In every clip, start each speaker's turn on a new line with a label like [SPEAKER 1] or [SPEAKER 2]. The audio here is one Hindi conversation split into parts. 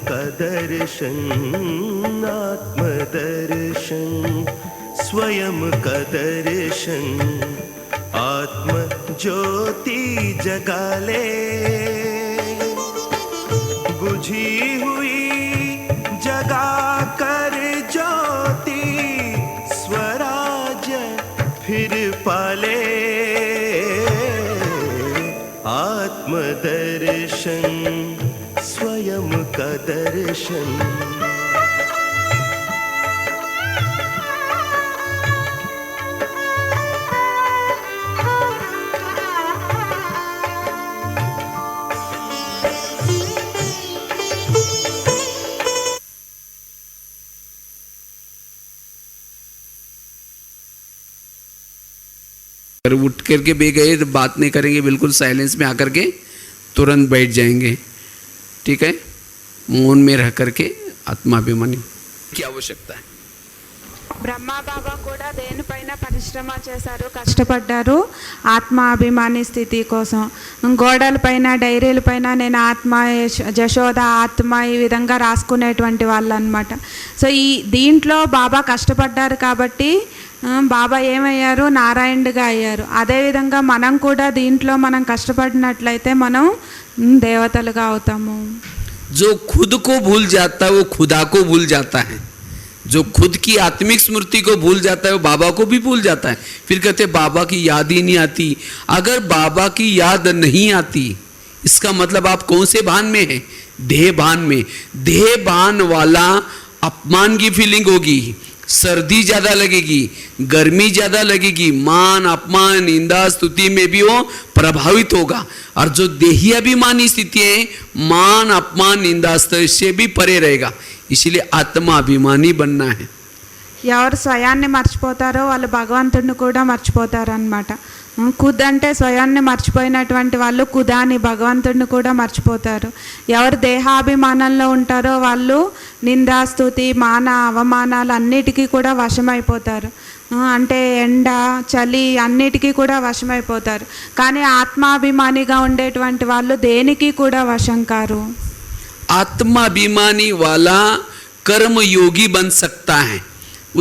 [SPEAKER 1] का दर्शन, आत्मदर्शन, स्वयं का दर्शन, आत्म ज्योति जगा ले। बुझी हुई जगा कर ज्योति, स्वराज्य फिर पाले। आत्मदर्शन, स्वयं का दर्शन।
[SPEAKER 2] अगर उठ करके भी गए तो बात नहीं करेंगे, बिल्कुल साइलेंस में आकर के तुरंत बैठ जाएंगे। ठीक है, मौन में रह करके आत्माभिमानी की आवश्यकता है।
[SPEAKER 3] బ్రహ్మ బాబా కూడా దేనిపైన పరిశ్రమ చేశారు, కష్టపడ్డారు ఆత్మాభిమాని స్థితి కోసం. గోడలపైన డైరీలపైన నేను ఆత్మ, జశోద ఆత్మ ఈ విధంగా రాసుకునేటువంటి వాళ్ళు అనమాట. సో ఈ దీంట్లో బాబా కష్టపడ్డారు కాబట్టి బాబా ఏమయ్యారు, నారాయణుడిగా అయ్యారు. అదేవిధంగా మనం కూడా దీంట్లో మనం కష్టపడినట్లయితే మనం దేవతలుగా అవుతాము.
[SPEAKER 2] जो खुद को भूल जाता है वो खुदा को भूल जाता है, जो खुद की आत्मिक स्मृति को भूल जाता है वो बाबा को भी भूल जाता है। फिर कहते बाबा की याद ही नहीं आती। अगर बाबा की याद नहीं आती इसका मतलब आप कौन से भान में हैं? देह भान में। देह भान वाला अपमान की फीलिंग होगी, सर्दी ज़्यादा लगेगी, गर्मी ज़्यादा लगेगी, मान अपमान निंदा स्तुति में भी वो प्रभावित होगा। और जो देही अभिमानी स्थिति है मान अपमान निंदा स्तुति से भी परे रहेगा। इसलिए आत्मा अभिमानी बनना है।
[SPEAKER 3] ఎవరు స్వయాన్ని మర్చిపోతారో వాళ్ళు భగవంతుడిని కూడా మర్చిపోతారనమాట. ఖుద్ అంటే స్వయాన్ని మర్చిపోయినటువంటి వాళ్ళు ఖుదాని భగవంతుడిని కూడా మర్చిపోతారు. ఎవరు దేహాభిమానంలో ఉంటారో వాళ్ళు నిందాస్తుతి మాన అవమానాలు అన్నిటికీ కూడా వశమైపోతారు. అంటే ఎండ చలి అన్నిటికీ కూడా వశమైపోతారు. కానీ ఆత్మాభిమానిగా ఉండేటువంటి వాళ్ళు దేనికి కూడా వశం కారు.
[SPEAKER 2] आत्माभिमानी वाला कर्म योगी बन सकता है,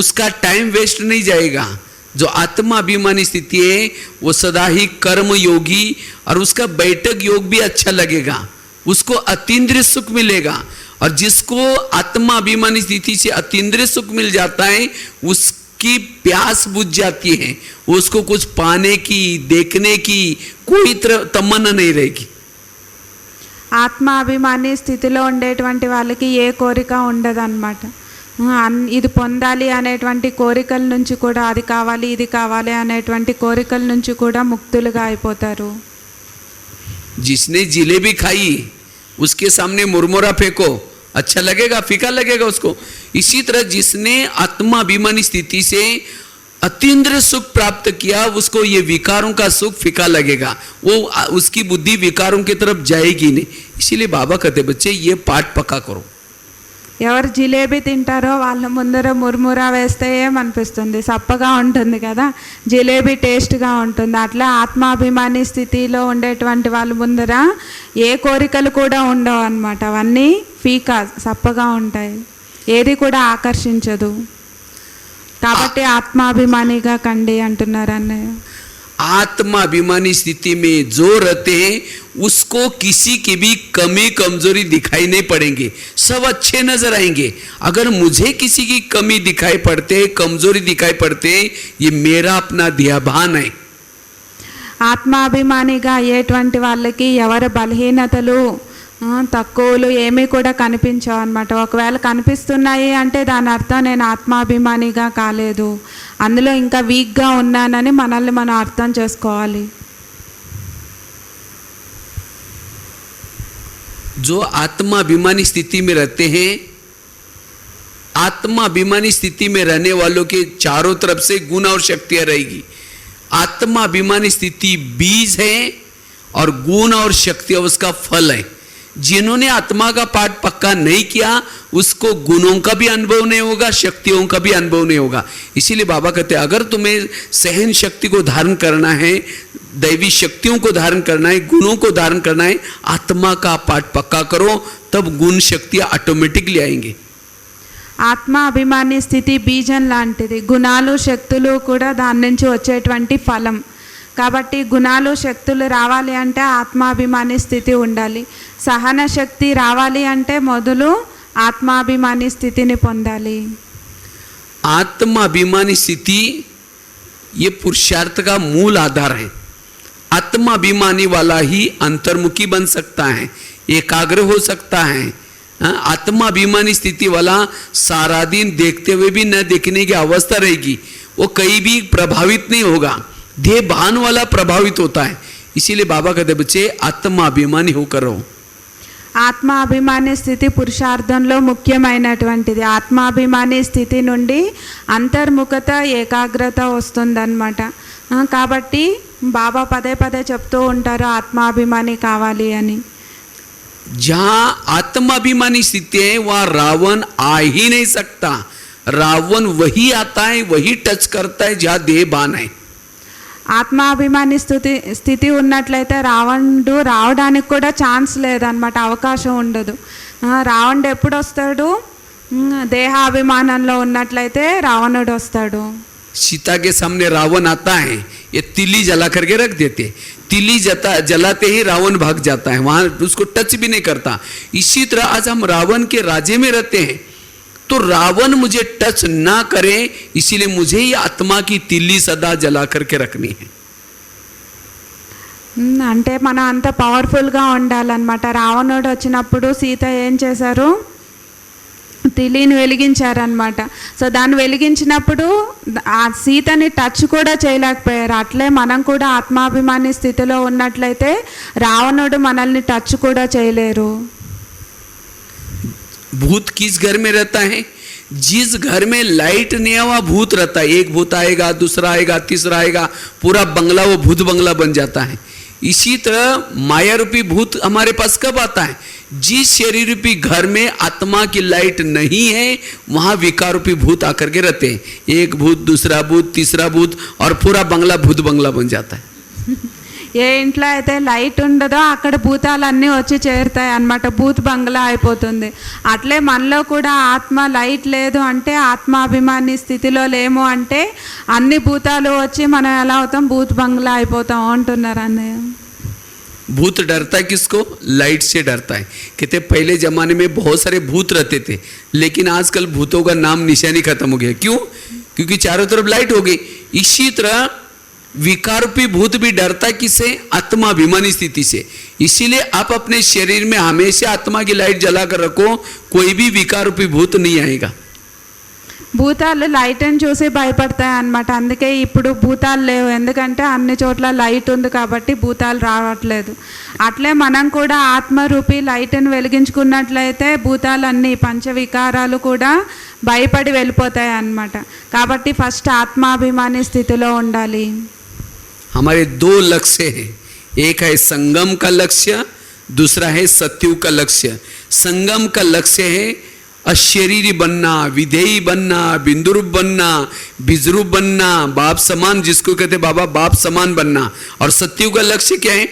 [SPEAKER 2] उसका टाइम वेस्ट नहीं जाएगा। जो आत्माभिमानी स्थिति है वो सदा ही कर्म योगी, और उसका बैठक योग भी अच्छा लगेगा, उसको अतीन्द्रिय सुख मिलेगा। और जिसको आत्माभिमानी स्थिति से अतीन्द्रिय सुख मिल जाता है उसकी प्यास बुझ जाती है, उसको कुछ पाने की देखने की कोई तमन्ना नहीं रहेगी।
[SPEAKER 3] ఆత్మాభిమాని స్థితిలో ఉండేటువంటి వాళ్ళకి ఏ కోరిక ఉండదన్నమాట. ఇది పొందాలి అనేటువంటి కోరికల నుంచి కూడా, అది కావాలి ఇది కావాలి అనేటువంటి కోరికల నుంచి కూడా ముక్తులుగా అయిపోతారు.
[SPEAKER 2] जिसने जिलेबी खाई उसके सामने मुरमुरा फेंको, अच्छा लगेगा, फीका लगेगा उसको। इसी तरह जिसने आत्माभिमानी स्थिति से अतीन्द्रिय सुख प्राप्त किया उसको ये विकारों का सुख फीका लगेगा, वो उसकी बुद्धि विकारों की तरफ जाएगी नहीं। इसीलिए बाबा कहते बच्चे ये पाठ पक्का करो।
[SPEAKER 3] ఎవరు జిలేబీ తింటారో వాళ్ళ ముందర మురుమురా వేస్తే ఏమనిపిస్తుంది, సప్పగా ఉంటుంది కదా, జిలేబీ టేస్ట్గా ఉంటుంది. అట్లా ఆత్మాభిమాని స్థితిలో ఉండేటువంటి వాళ్ళ ముందర ఏ కోరికలు కూడా ఉండవు అన్నమాట. అవన్నీ ఫీకా సప్పగా ఉంటాయి, ఏది కూడా ఆకర్షించదు. కాబట్టి ఆత్మాభిమానిగా కండి అంటున్నారు అన్నయ్య.
[SPEAKER 2] आत्माभिमानी स्थिति में जो रहते हैं उसको किसी की भी कमी कमजोरी दिखाई नहीं पड़ेंगे, सब अच्छे नजर आएंगे। अगर मुझे किसी की कमी दिखाई पड़ते, कमजोरी दिखाई पड़ते, ये मेरा अपना ध्यान है।
[SPEAKER 3] ఆత్మాభిమానిగా అయ్యేటువంటి వాళ్ళకి ఎవరి బలహీనతలు తక్కువలు ఏమీ కూడా కనిపించవు అన్నమాట. ఒకవేళ కనిపిస్తున్నాయి అంటే దాని అర్థం నేను ఆత్మాభిమానిగా కాలేదు, అందులో ఇంకా వీక్గా ఉన్నానని మనల్ని మనం అర్థం చేసుకోవాలి.
[SPEAKER 2] जो आत्माभिमानी स्थिति में रहते हैं, आत्माभिमानी स्थिति में रहने वालों के चारों तरफ से गुण और शक्तियां रहेगी। आत्माभिमानी स्थिति बीज है और गुण और शक्तियां उसका फल है। जिन्होंने आत्मा का पाठ पक्का नहीं किया उसको गुणों का भी अनुभव नहीं होगा, शक्तियों का भी अनुभव नहीं होगा। इसीलिए बाबा कहते हैं अगर तुम्हें सहन शक्ति को धारण करना है, दैवी शक्तियों को धारण करना है, गुणों को धारण करना है, आत्मा का पाठ पक्का करो, तब गुण शक्तियां ऑटोमेटिकली आएंगे।
[SPEAKER 3] ఆత్మ అభిమాని స్థితి బీజం లాంటిది. గుణాలు శక్తులు కూడా దాని నుంచి వచ్చేటువంటి ఫలం. కాబట్టి గుణాలు శక్తులు రావాలి అంటే ఆత్మాభిమాని స్థితి ఉండాలి. సహన శక్తి రావాలి అంటే మొదలు ఆత్మాభిమాని స్థితిని పొందాలి.
[SPEAKER 2] आत्माभिमानी स्थिति ये पुरुषार्थ का मूल आधार है। आत्माभिमानी वाला ही अंतर्मुखी बन सकता है, एकाग्र हो सकता है। आत्माभिमानी स्थिति वाला सारा दिन देखते हुए भी न देखने की अवस्था रहेगी, वो कहीं भी प्रभावित नहीं होगा, देह भान वाला प्रभावित होता है। इसीलिए बाबा कहते बच्चे आत्माभिमानी होकर रहो।
[SPEAKER 3] ఆత్మాభిమాని స్థితి పురుషార్థంలో ముఖ్యమైనటువంటిది. ఆత్మాభిమాని స్థితి నుండి అంతర్ముఖత ఏకాగ్రత వస్తుందన్నమాట. కాబట్టి బాబా పదే పదే చెప్తూ ఉంటారు ఆత్మాభిమాని కావాలి అని.
[SPEAKER 2] जहां आत्माभिमानी स्थिति है वहां रावण आ ही नहीं सकता। रावण वही आता है, वही टच करता है जहां देह भान है।
[SPEAKER 3] ఆత్మాభిమాని స్థితి ఉన్నట్లయితే రావణుడు రావడానికి కూడా ఛాన్స్ లేదన్నమాట, అవకాశం ఉండదు. రావణుడు ఎప్పుడు వస్తాడు? దేహాభిమానంలో ఉన్నట్లయితే రావణుడు వస్తాడు.
[SPEAKER 2] सीता के सामने रावण आता है, ये तिली जला करके रख देते, तिली जलाते ही रावण भाग जाता है, वहां उसको टच भी नहीं करता। इसी तरह आज हम रावण के राज्य में रहते हैं, तो रावण मुझे टच ना करे, इसीलिए मुझे ही आत्मा की तिल्ली सदा जला करके रखनी है।
[SPEAKER 3] అంటే మనం అంత పవర్ఫుల్గా ఉండాలన్నమాట. రావణుడు వచ్చినప్పుడు సీత ఏం చేశారు? తిలిని వెలిగించారనమాట. సో దాన్ని వెలిగించినప్పుడు ఆ సీతని టచ్ కూడా చేయలేకపోయారు. అట్లే మనం కూడా ఆత్మాభిమాని స్థితిలో ఉన్నట్లయితే రావణుడు మనల్ని టచ్ కూడా చేయలేరు.
[SPEAKER 2] भूत किस घर में रहता है? जिस घर में लाइट नहीं है वहां भूत रहता है। एक भूत आएगा, दूसरा आएगा, तीसरा आएगा, पूरा बंगला वो भूत बंगला बन जाता है। इसी तरह माया रूपी भूत हमारे पास कब आता है? जिस शरीर रूपी घर में आत्मा की लाइट नहीं है वहां विकार रूपी भूत आकर के रहते हैं। एक भूत, दूसरा भूत, तीसरा भूत, और पूरा बंगला भूत बंगला बन जाता है।
[SPEAKER 3] ఏ ఇంట్లో అయితే లైట్ ఉండదో అక్కడ భూతాలన్నీ వచ్చి చేరుతాయి అన్నమాట, భూత్ బంగ్లా అయిపోతుంది. అట్లే మనలో కూడా ఆత్మ లైట్ లేదు అంటే ఆత్మాభిమాని స్థితిలో లేము అంటే అన్ని భూతాలు వచ్చి మనం ఎలా అవుతాం? భూత్ బంగ్లా అయిపోతాం అంటున్నారు అన్నయ్య.
[SPEAKER 2] भूत डरता है किसको? लाइट से डरता है। कहते पहले जमाने में बहुत सारे भूत रहते थे, लेकिन आजकल भूतों का नाम निशानी खत्म हो गया। क्यों? क्योंकि चारों तरफ लाइट हो गई। इसी तरह विकारूपी भूत भी डरता है किससे? आत्माभिमानी स्थिति से। इसीलिए आप अपने शरीर में हमेशा आत्मा की लाइट जलाकर रखो, कोई भी विकारूपी भूत नहीं आएगा।
[SPEAKER 3] భూతాలు లైట్ని చూసి భయపడతాయి అన్నమాట. అందుకే ఇప్పుడు భూతాలు లేవు, ఎందుకంటే అన్ని చోట్ల లైట్ ఉంది కాబట్టి భూతాలు రావట్లేదు. అట్లే మనం కూడా ఆత్మరూపి లైట్ని వెలిగించుకున్నట్లయితే భూతాలన్నీ పంచవికారాలు కూడా భయపడి వెళ్ళిపోతాయి అన్నమాట. కాబట్టి ఫస్ట్ ఆత్మాభిమాని స్థితిలో ఉండాలి.
[SPEAKER 2] हमारे दो लक्ष्य हैं, एक है संगम का लक्ष्य, दूसरा है सत्युग का लक्ष्य। संगम का लक्ष्य है अशरीरी बनना, विधेयी बनना, बिंदुरूप बनना, बीजरूप बनना, बाप समान, जिसको कहते बाबा बाप समान बनना। और सत्युग का लक्ष्य क्या है?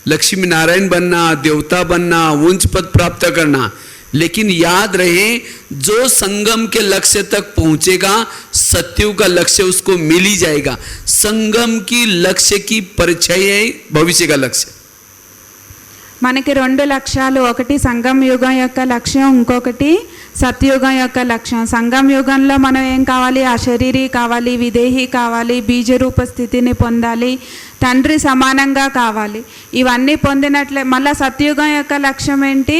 [SPEAKER 2] लक्ष्मी नारायण बनना, देवता बनना, उच्च पद प्राप्त करना। लेकिन याद रहे जो संगम के लक्ष्य तक पहुंचेगा सत्युग का लक्ष्य उसको मिल ही जाएगा। संगम की लक्ष्य की परिचय है भविष्य का लक्ष्य।
[SPEAKER 3] మనకి రెండు లక్ష్యాలు, ఒకటి సంగం యుగం యొక్క లక్ష్యం, ఇంకొకటి సత్యుగం యొక్క లక్ష్యం. సంగం యుగంలో మనం ఏం కావాలి? అశరీరి కావాలి, విదేహి కావాలి, బీజరూప స్థితిని పొందాలి, తండ్రి సమానంగా కావాలి. ఇవన్నీ పొందినట్లే మళ్ళీ సత్యుగం యొక్క లక్ష్యం ఏంటి?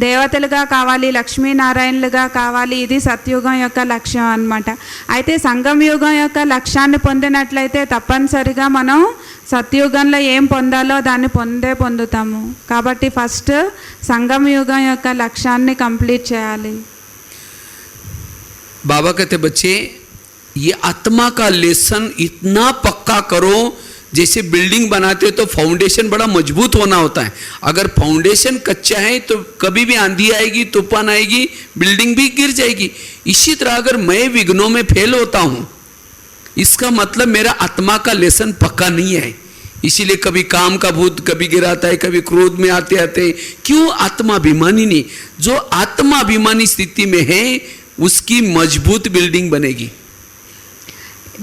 [SPEAKER 3] దేవతలుగా కావాలి, లక్ష్మీనారాయణలుగా కావాలి. ఇది సత్యుగం యొక్క లక్ష్యం అన్నమాట. అయితే సంగం యుగం యొక్క లక్ష్యాన్ని పొందినట్లయితే తప్పనిసరిగా మనం సత్యుగంలో ఏం పొందాలో దాన్ని పొందుతాము. కాబట్టి ఫస్ట్ సంగం యుగం యొక్క లక్ష్యాన్ని కంప్లీట్ చేయాలి.
[SPEAKER 2] बाबा कहते बच्चे ये आत्मा का लेसन इतना पक्का करो, जैसे बिल्डिंग बनाते हो तो फाउंडेशन बड़ा मजबूत होना होता है। अगर फाउंडेशन कच्चा है तो कभी भी आंधी आएगी, तूफान आएगी, बिल्डिंग भी गिर जाएगी। इसी तरह अगर मैं विघ्नों में फेल होता हूँ, इसका मतलब मेरा आत्मा का लेसन पक्का नहीं है। इसीलिए कभी काम का भूत कभी गिराता है, कभी क्रोध में आते आते। क्यों? आत्माभिमानी नहीं। जो आत्माभिमानी स्थिति में है उसकी मजबूत बिल्डिंग बनेगी।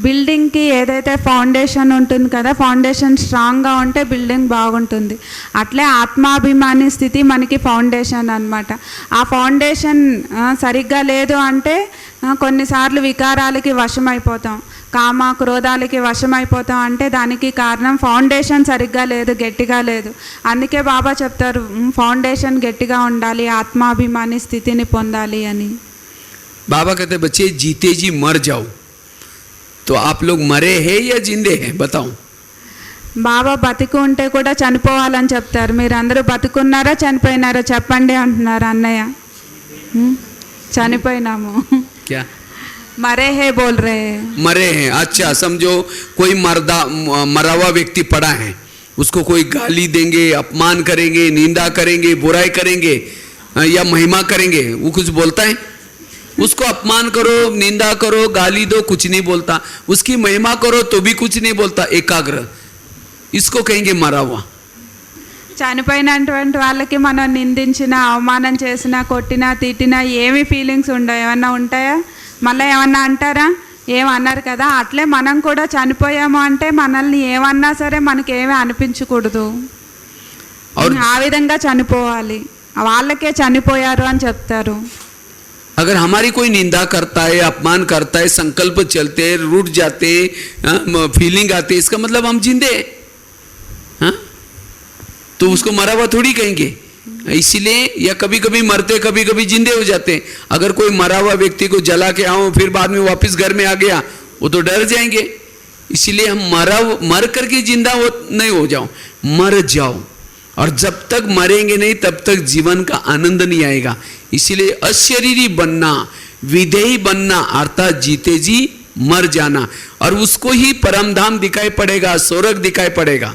[SPEAKER 3] బిల్డింగ్కి ఏదైతే ఫౌండేషన్ ఉంటుంది కదా, ఫౌండేషన్ స్ట్రాంగ్గా ఉంటే బిల్డింగ్ బాగుంటుంది. అట్లే ఆత్మాభిమాని స్థితి మనకి ఫౌండేషన్ అన్నమాట. ఆ ఫౌండేషన్ సరిగ్గా లేదు అంటే కొన్నిసార్లు వికారాలకి వశమైపోతాం, కామ క్రోధాలకి వశమైపోతాం. అంటే దానికి కారణం ఫౌండేషన్ సరిగ్గా లేదు, గట్టిగా లేదు. అందుకే బాబా చెప్తారు ఫౌండేషన్ గట్టిగా ఉండాలి, ఆత్మాభిమాని స్థితిని పొందాలి అని.
[SPEAKER 2] बाबा कहते बच्चे जीते जी मर जाओ, तो आप लोग मरे हैं या जिंदे हैं बताओ?
[SPEAKER 3] బాబా బతికి ఉంటే కూడా చనిపోవాలని చెప్తారు. మీరు అందరూ బతుకున్నారా చనిపోయినారా చెప్పండి అంటున్నారు అన్నయ్య. చనిపోయినాము.
[SPEAKER 2] क्या
[SPEAKER 3] మరే హే బోల్ రే.
[SPEAKER 2] मरे हैं? अच्छा, समझो कोई मरा हुआ व्यक्ति पड़ा है, उसको कोई गाली देंगे, अपमान करेंगे, निंदा करेंगे, बुराई करेंगे या महिमा करेंगे, वो कुछ बोलता है? उसको अपमान करो, निंदा करो, गाली दो, कुछ नहीं बोलता. उसकी महिमा करो तो भी कुछ नहीं बोलता, एकाग्र. इसको कहेंगे मरा हुआ.
[SPEAKER 3] చనిపోయినటువంటి వాళ్ళకి మనం నిందించిన, అవమానం చేసిన, కొట్టినా తిట్టినా ఏమి ఫీలింగ్స్ ఉండవు. ఏమన్నా ఉంటాయా? మళ్ళీ ఏమన్నా అంటారా? ఏమన్నారు కదా. అట్లే మనం కూడా చనిపోయాము అంటే మనల్ని ఏమన్నా సరే మనకి ఏమీ అనిపించకూడదు. ఆ విధంగా చనిపోవాలి. వాళ్ళకే చనిపోయారు అని చెప్తారు.
[SPEAKER 2] अगर हमारी कोई निंदा करता है, अपमान करता है, संकल्प चलते, रूठ जाते, फीलिंग आते, इसका मतलब हम जिंदे हैं, तो उसको मरा हुआ थोड़ी कहेंगे. इसीलिए या कभी कभी मरते, कभी कभी जिंदे हो जाते. अगर कोई मरा हुआ व्यक्ति को जला के आओ फिर बाद में वापस घर में आ गया, वो तो डर जाएंगे. इसीलिए हम मर करके जिंदा नहीं हो जाओ, मर जाओ. और जब तक मरेंगे नहीं तब तक जीवन का आनंद नहीं आएगा. इसीलिए अशरीरी बनना, विधेयी बनना अर्थात जीते जी मर जाना, और उसको ही परम धाम दिखाई पड़ेगा, स्वर्ग दिखाई पड़ेगा.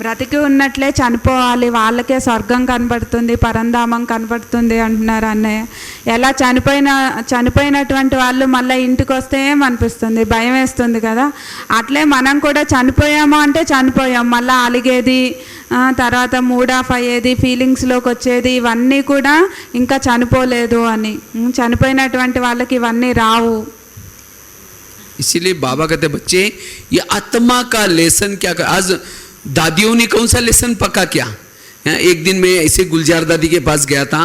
[SPEAKER 3] బ్రతికి ఉన్నట్లే చనిపోవాలి, వాళ్ళకే స్వర్గం కనబడుతుంది, పరంధామం కనబడుతుంది అంటున్నారు అన్నయ్య. ఎలా చనిపోయినటువంటి వాళ్ళు మళ్ళీ ఇంటికి వస్తే ఏమనిపిస్తుంది? భయం వేస్తుంది కదా. అట్లే మనం కూడా చనిపోయాము అంటే చనిపోయాం, మళ్ళీ అలిగేది, తర్వాత మూడ్ ఆఫ్ అయ్యేది, ఫీలింగ్స్లోకి వచ్చేది, ఇవన్నీ కూడా ఇంకా చనిపోలేదు అని. చనిపోయినటువంటి వాళ్ళకి ఇవన్నీ రావు.
[SPEAKER 2] इसीलिए बाबा कहते बच्चे ये आत्मा का लेसन क्या कर. आज दादियों ने कौन सा लेसन पक्का किया? एक दिन मैं ऐसे गुलजार दादी के पास गया था,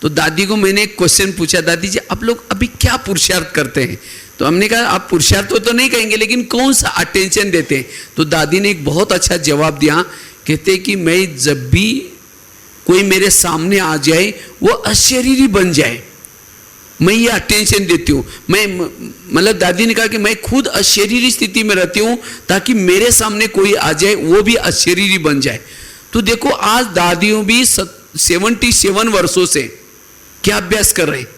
[SPEAKER 2] तो दादी को मैंने एक क्वेश्चन पूछा, दादी जी आप लोग अभी क्या पुरुषार्थ करते हैं? तो हमने कहा आप पुरुषार्थ तो नहीं कहेंगे लेकिन कौन सा अटेंशन देते हैं? तो दादी ने एक बहुत अच्छा जवाब दिया. कहते कि मैं जब भी कोई मेरे सामने आ जाए वो अशरीरी बन जाए, मैं ये अटेंशन देती हूँ. मैं मतलब दादी ने कहा कि मैं खुद अशरीरी स्थिति में रहती हूँ ताकि मेरे सामने कोई आ जाए वो भी अशरीरी बन जाए. तो देखो आज दादियों भी 77 वर्षों से क्या अभ्यास कर रहे हैं?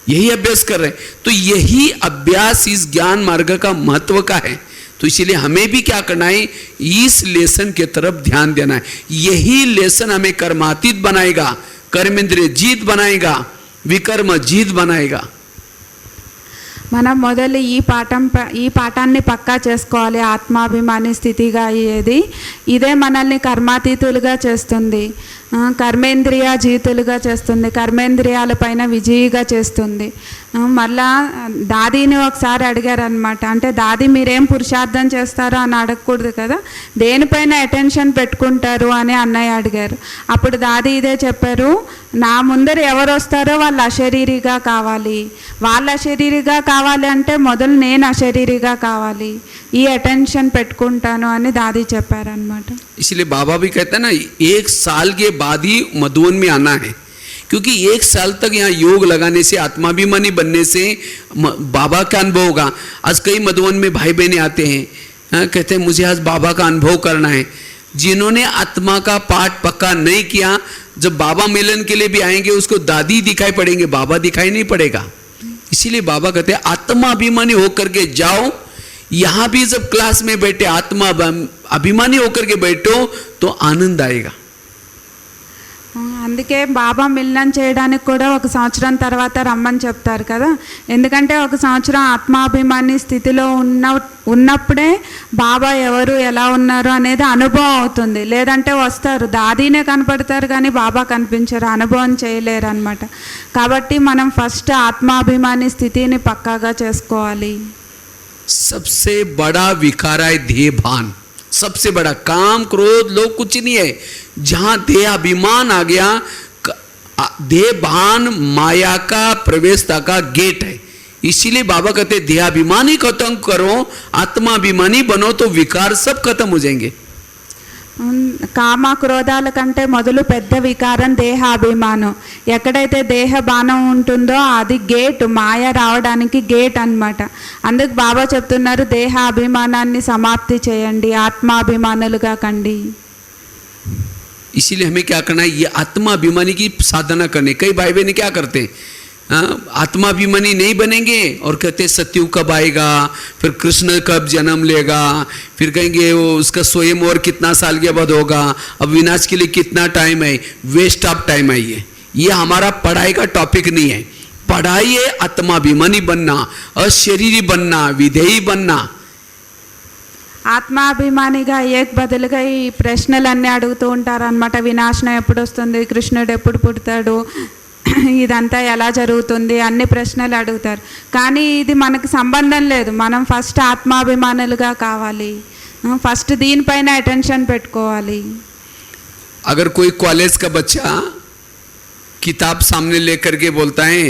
[SPEAKER 2] यही अभ्यास कर रहे हैं. तो यही अभ्यास इस ज्ञान मार्ग का महत्व का है. तो इसीलिए हमें भी क्या करना है? इस लेसन के तरफ ध्यान देना है. यही लेसन हमें कर्मातीत बनाएगा, कर्मेंद्रिय जीत बनाएगा, వికర్మ జీత్ బనాయేగా.
[SPEAKER 3] మనం మొదలు ఈ పాఠాన్ని పక్కా చేసుకోవాలి. ఆత్మాభిమాని స్థితిగా అయ్యేది ఇదే మనల్ని కర్మాతీతులుగా చేస్తుంది, కర్మేంద్రియ జీతులుగా చేస్తుంది, కర్మేంద్రియాలపైన విజయిగా చేస్తుంది. మళ్ళా దాదీని ఒకసారి అడిగారనమాట. అంటే దాది మీరేం పురుషార్థం చేస్తారో అని అడగకూడదు కదా, దేనిపైన అటెన్షన్ పెట్టుకుంటారు అని అన్నయ్య అడిగారు. అప్పుడు దాది ఇదే చెప్పారు, నా ముందర ఎవరు వస్తారో వాళ్ళు అశరీరిగా కావాలి, వాళ్ళు అశరీరిగా కావాలి అంటే మొదలు నేను అశరీరిగా కావాలి, ఈ అటెన్షన్ పెట్టుకుంటాను అని దాది చెప్పారనమాట.
[SPEAKER 2] इसलिए बाबा भी कहते हैं ना 1 साल के बाद ही मधुवन में आना है, क्योंकि 1 साल तक यहाँ योग लगाने से, आत्माभिमानी बनने से बाबा का अनुभव होगा. आज कई मधुवन में भाई बहनें आते हैं, कहते हैं मुझे आज बाबा का अनुभव करना है. जिन्होंने आत्मा का पाठ पक्का नहीं किया, जब बाबा मिलन के लिए भी आएंगे उसको दादी दिखाई पड़ेंगे, बाबा दिखाई नहीं पड़ेगा. इसीलिए बाबा कहते हैं आत्माभिमानी होकर के जाओ. यहाँ भी जब क्लास में बैठे आत्मा अभिमानी होकर के बैठो तो आनंद आएगा.
[SPEAKER 3] అందుకే బాబా మిలనం చేయడానికి కూడా 1 సంవత్సరం తర్వాత రమ్మని చెప్తారు కదా. ఎందుకంటే 1 సంవత్సరం ఆత్మాభిమాని స్థితిలో ఉన్నప్పుడే బాబా ఎవరు ఎలా ఉన్నారు అనేది అనుభవం అవుతుంది. లేదంటే వస్తారు దాదీనే కనపడతారు కానీ బాబా కనిపించరు, అనుభవం చేయలేరు అనమాట. కాబట్టి మనం ఫస్ట్ ఆత్మాభిమాని స్థితిని పక్కాగా చేసుకోవాలి.
[SPEAKER 2] सबसे बड़ा विकार है देह भान. सबसे बड़ा काम क्रोध लोग कुछ नहीं है. जहां देह अभिमान आ गया, देह भान माया का प्रवेशता का गेट है. इसीलिए बाबा कहते देहाभिमानी खत्म करो, आत्माभिमानी बनो तो विकार सब खत्म हो जाएंगे.
[SPEAKER 3] కామ క్రోధాల కంటే మొదలు పెద్ద వికారం దేహాభిమానం. ఎక్కడైతే దేహ బాణం ఉంటుందో అది గేట్, మాయ రావడానికి గేట్ అన్నమాట. అందుకు బాబా చెప్తున్నారు దేహాభిమానాన్ని సమాప్తి చేయండి, ఆత్మాభిమానులుగా కండి.
[SPEAKER 2] इसीलिए हमें क्या करना है, ये आत्माभिमानी की साधना करने. कई भाई बहन क्या करते हैं, आत्माभिमानी नहीं बनेंगे और कहते सत्ययुग कब आएगा, फिर कृष्ण कब जन्म लेगा, फिर कहेंगे वो उसका स्वयं और कितना साल के बाद होगा, अब विनाश के लिए कितना टाइम है. वेस्ट ऑफ टाइम है ये हमारा पढ़ाई का टॉपिक नहीं है. पढ़ाई है आत्माभिमानी बनना, अशरीरी बनना, विधेयी बनना.
[SPEAKER 3] ఆత్మాభిమానిగా అయ్యేకి బదులుగా ఈ ప్రశ్నలన్నీ అడుగుతూ ఉంటారు అనమాట. వినాశనం ఎప్పుడు వస్తుంది, కృష్ణుడు ఎప్పుడు పుడతాడు, ఇదంతా ఎలా జరుగుతుంది, అన్ని ప్రశ్నలు అడుగుతారు. కానీ ఇది మనకు సంబంధం లేదు. మనం ఫస్ట్ ఆత్మాభిమానులుగా కావాలి, ఫస్ట్ దీనిపైన అటెన్షన్ పెట్టుకోవాలి.
[SPEAKER 2] अगर कोई कॉलेज का बच्चा किताब सामने लेकर के बोलता है,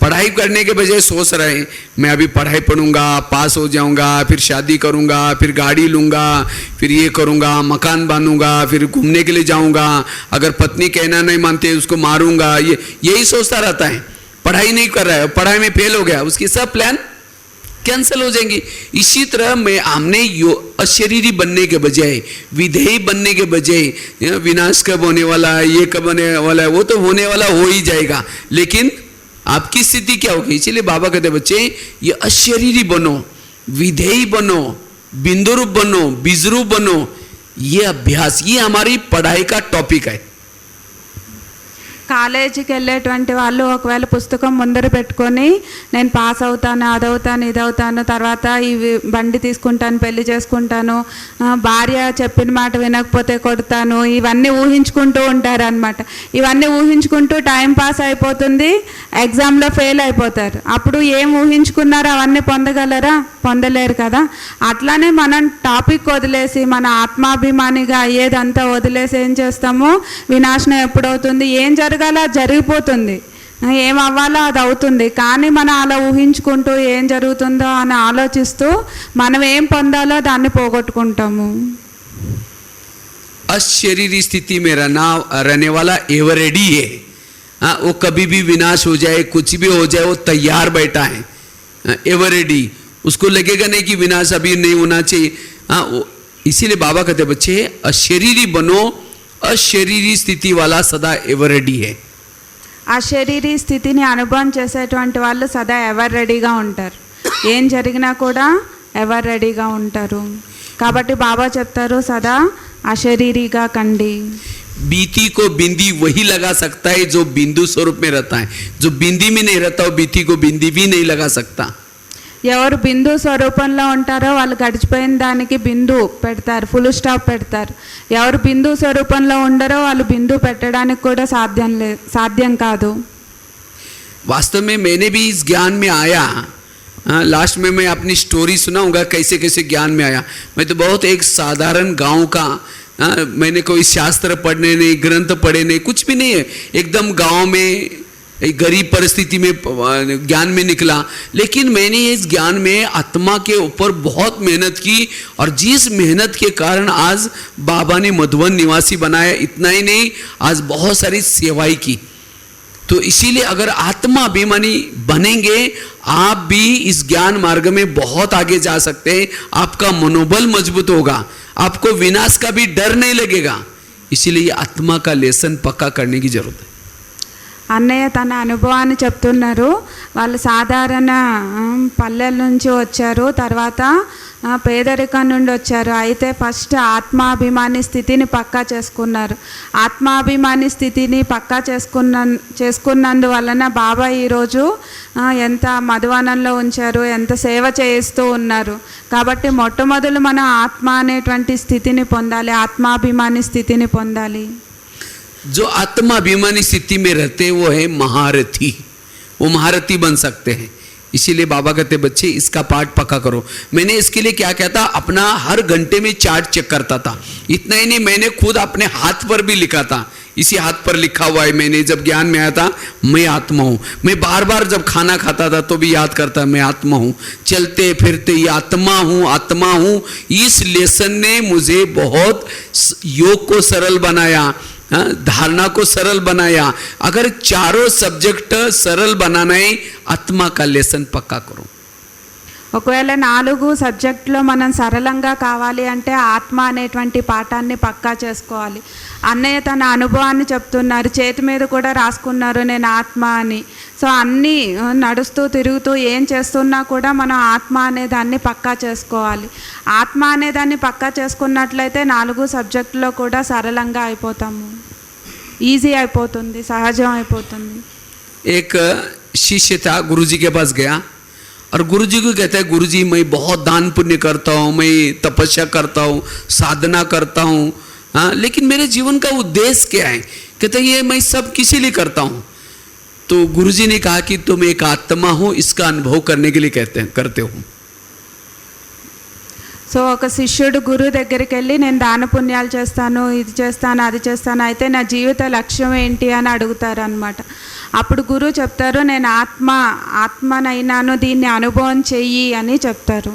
[SPEAKER 2] पढ़ाई करने के बजाय सोच रहे हैं मैं अभी पढ़ाई पढ़ूंगा, पास हो जाऊंगा, फिर शादी करूंगा, फिर गाड़ी लूंगा, फिर ये करूंगा, मकान बांधूंगा, फिर घूमने के लिए जाऊंगा, अगर पत्नी कहना नहीं मानते उसको मारूंगा, यही सोचता रहता है. पढ़ाई नहीं कर रहा है, पढ़ाई में फेल हो गया, उसकी सब प्लान कैंसिल हो जाएंगी. इसी तरह में हमने अशरीरी बनने के बजाय, विधेयी बनने के बजाय, विनाश कब होने वाला है, ये कब होने वाला है, वो तो होने वाला हो ही जाएगा, लेकिन आपकी स्थिति क्या होगी. इसीलिए बाबा कहते बच्चे ये अशरीरी बनो, विधेयी बनो, बिंदुरूप बनो, बीजरूप बनो. ये अभ्यास, ये हमारी पढ़ाई का टॉपिक है.
[SPEAKER 3] కాలేజీకి వెళ్ళేటువంటి వాళ్ళు ఒకవేళ పుస్తకం ముందర పెట్టుకొని నేను పాస్ అవుతాను, అదవుతాను, ఇదవుతాను, తర్వాత ఈ బండి తీసుకుంటాను, పెళ్లి చేసుకుంటాను, భార్య చెప్పిన మాట వినకపోతే కొడతాను, ఇవన్నీ ఊహించుకుంటూ ఉంటారు అనమాట. ఇవన్నీ ఊహించుకుంటూ టైం పాస్ అయిపోతుంది, ఎగ్జామ్లో ఫెయిల్ అయిపోతారు. అప్పుడు ఏం ఊహించుకున్నారో అవన్నీ పొందగలరా? పొందలేరు కదా. అట్లానే మనం టాపిక్ వదిలేసి మన ఆత్మాభిమానిగా అయ్యేదంతా వదిలేసి ఏం చేస్తాము, వినాశనం ఎప్పుడవుతుంది, ఏం జరగాలో జరిగిపోతుంది, ఏం అవ్వాలో అది అవుతుంది. కానీ మనం అలా ఊహించుకుంటూ ఏం జరుగుతుందో అని ఆలోచిస్తూ మనం ఏం పొందాలో దాన్ని పోగొట్టుకుంటాము.
[SPEAKER 2] अशरीरी स्थिति में रहने वाला एवर रेडी है. वो कभी भी विनाश हो जाए, कुछ भी हो जाए, वो तैयार बैठा है, एवर रेडी. उसको लगेगा नहीं कि विनाश अभी नहीं होना चाहिए. इसीलिए बाबा कहते बच्चे अशरीरी बनो, अशरीरी स्थिति वाला सदा एवर रेडी है.
[SPEAKER 3] అశరీరీ స్థితిని అనుభవం చేసేటువంటి వాళ్ళు సదా ఎవర్ రెడీగా ఉంటారు, ఏం జరిగినా కూడా ఎవర్ రెడీగా ఉంటారు. కాబట్టి బాబా చెప్తారు సదా అశరీరీగా కండి.
[SPEAKER 2] बीती को बिंदी वही लगा सकता है जो बिंदु स्वरूप में रहता है. जो बिंदी में नहीं रहता वो बीती को बिंदी भी नहीं लगा सकता.
[SPEAKER 3] ఎవరు బిందు స్వరూపంలో ఉంటారో వాళ్ళు గడిచిపోయిన దానికి బిందు పెడతారు, ఫుల్ స్టాప్ పెడతారు. ఎవరు బిందు స్వరూపంలో ఉండరో వాళ్ళు బిందు పెట్టడానికి కూడా సాధ్యం కాదు.
[SPEAKER 2] वास्तव में मैंने भी इस ज्ञान में आया. लास्ट में मैं अपनी स्टोरी सुनाऊंगा कैसे कैसे ज्ञान में आया. मैं तो बहुत एक साधारण गांव का, मैंने कोई शास्त्र पढ़ने नहीं, ग्रंथ पढ़े नहीं, कुछ भी नहीं है. एकदम गांव में एक गरीब परिस्थिति में ज्ञान में निकला. लेकिन मैंने इस ज्ञान में आत्मा के ऊपर बहुत मेहनत की और जिस मेहनत के कारण आज बाबा ने मधुबन निवासी बनाया. इतना ही नहीं, आज बहुत सारी सेवाएं की. तो इसीलिए अगर आत्मा अभिमानी बनेंगे आप भी इस ज्ञान मार्ग में बहुत आगे जा सकते हैं. आपका मनोबल मजबूत होगा, आपको विनाश का भी डर नहीं लगेगा. इसीलिए ये आत्मा का लेसन पक्का करने की जरूरत है.
[SPEAKER 3] అన్నయ్య తన అనుభవాన్ని చెప్తున్నారు. వాళ్ళు సాధారణ పల్లెల నుంచి వచ్చారు. తర్వాత పేదరికం నుండి వచ్చారు. అయితే ఫస్ట్ ఆత్మాభిమాని స్థితిని పక్కా చేసుకున్నారు. ఆత్మాభిమాని స్థితిని పక్కా చేసుకున్నందువలన బాబా ఈరోజు ఎంత మధువనంలో ఉంచారు, ఎంత సేవ చేస్తూ ఉన్నారు. కాబట్టి మొట్టమొదలు మనం ఆత్మ అనేటువంటి స్థితిని పొందాలి, ఆత్మాభిమాని స్థితిని పొందాలి.
[SPEAKER 2] जो आत्माभिमानी स्थिति में रहते हैं वो है महारथी, वो महारथी बन सकते हैं. इसीलिए बाबा कहते बच्चे इसका पाठ पक्का करो. मैंने इसके लिए क्या कहता, अपना हर घंटे में चार्ट चेक करता था. इतना ही नहीं, मैंने खुद अपने हाथ पर भी लिखा था. इसी हाथ पर लिखा हुआ है मैंने. जब ज्ञान में आया था मैं आत्मा हूँ, मैं बार बार जब खाना खाता था तो भी याद करता मैं आत्मा हूँ, चलते फिरते ये आत्मा हूँ, आत्मा हूँ. इस लेसन ने मुझे बहुत योग को सरल बनाया, धारणा को सरल बनाया. अगर चारों सब्जेक्ट सरल बनाना है, आत्मा का लेसन पक्का करो.
[SPEAKER 3] ఒకవేళ 4 సబ్జెక్టులో మనం సరళంగా కావాలి అంటే ఆత్మ అనేటువంటి పాఠాన్ని పక్కా చేసుకోవాలి. అన్నయ్య తన అనుభవాన్ని చెప్తున్నారు, చేతి మీద కూడా రాసుకున్నారు నేను ఆత్మ అని. సో అన్నీ నడుస్తూ తిరుగుతూ ఏం చేస్తున్నా కూడా మనం ఆత్మ అనే దాన్ని పక్కా చేసుకోవాలి. ఆత్మ అనే దాన్ని పక్కా చేసుకున్నట్లయితే 4 సబ్జెక్టులో కూడా సరళంగా అయిపోతాము, ఈజీ అయిపోతుంది, సహజం అయిపోతుంది.
[SPEAKER 2] एक शिष्य था, गुरुजी के पास गया और गुरुजी को कहता है गुरुजी मैं बहुत दान पुण्य करता हूँ, मैं तपस्या करता हूँ, साधना करता हूँ, हाँ, लेकिन मेरे जीवन का उद्देश्य क्या है? कहते हैं ये मैं सब किसी लिए करता हूँ. तो गुरुजी ने कहा कि तुम एक आत्मा हो, इसका अनुभव करने के लिए करते हो.
[SPEAKER 3] సో ఒక శిష్యుడు గురువు దగ్గరికి వెళ్ళి నేను దాన పుణ్యాలు చేస్తాను, ఇది చేస్తాను, అది చేస్తాను, అయితే నా జీవిత లక్ష్యం ఏంటి అని అడుగుతారు అనమాట. అప్పుడు గురువు చెప్తారు నేను ఆత్మనైనాను, దీన్ని అనుభవం చెయ్యి అని చెప్తారు.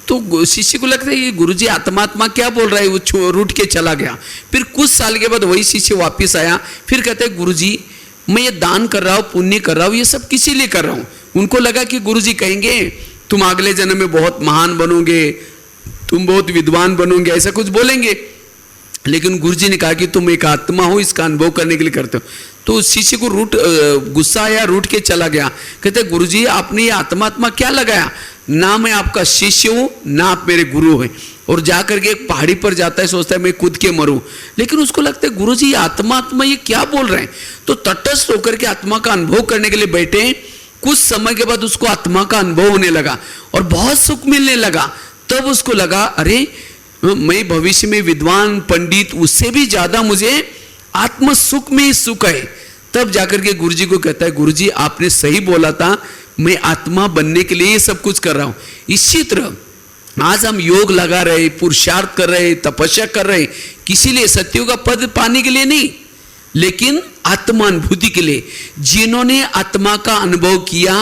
[SPEAKER 2] तो शिष्य को लगता है ये गुरुजी आत्मात्मा क्या बोल रहा है, वो रूठ के चला गया. फिर कुछ साल के बाद वही शिष्य वापस आया, फिर कहते हैं गुरुजी मैं ये दान कर रहा हूँ, पुण्य कर रहा हूँ, ये सब किसी लिए कर रहा हूँ. उनको लगा कि गुरुजी कहेंगे तुम अगले जन्म में बहुत महान बनोगे, तुम बहुत विद्वान बनोगे, ऐसा कुछ बोलेंगे. लेकिन गुरुजी ने कहा कि तुम एक आत्मा हो, इसका अनुभव करने के लिए करते हो. तो शिष्य को गुस्सा आया, रूठ के चला गया. कहते गुरुजी आपने ये आत्मा क्या लगाया, ना मैं आपका शिष्य हूँ ना आप मेरे गुरु हैं. और जाकर के एक पहाड़ी पर जाता है, सोचता है मैं कूद के मरूं. लेकिन उसको लगता है गुरुजी आत्मा ये क्या बोल रहे हैं. तो तटस्थ होकर के आत्मा का अनुभव करने के लिए बैठे. कुछ समय के बाद उसको आत्मा का अनुभव होने लगा और बहुत सुख मिलने लगा. तब उसको लगा अरे मैं भविष्य में विद्वान पंडित उससे भी ज्यादा मुझे आत्म सुख में ही सुख है. तब जाकर के गुरुजी को कहता है गुरुजी आपने सही बोला था, मैं आत्मा बनने के लिए ये सब कुछ कर रहा हूं. इसी तरह आज हम योग लगा रहे, पुरुषार्थ कर रहे, तपस्या कर रहे, किसी लिए सत्यों का पद पाने के लिए नहीं, लेकिन आत्मानुभूति के लिए. जिन्होंने आत्मा का अनुभव किया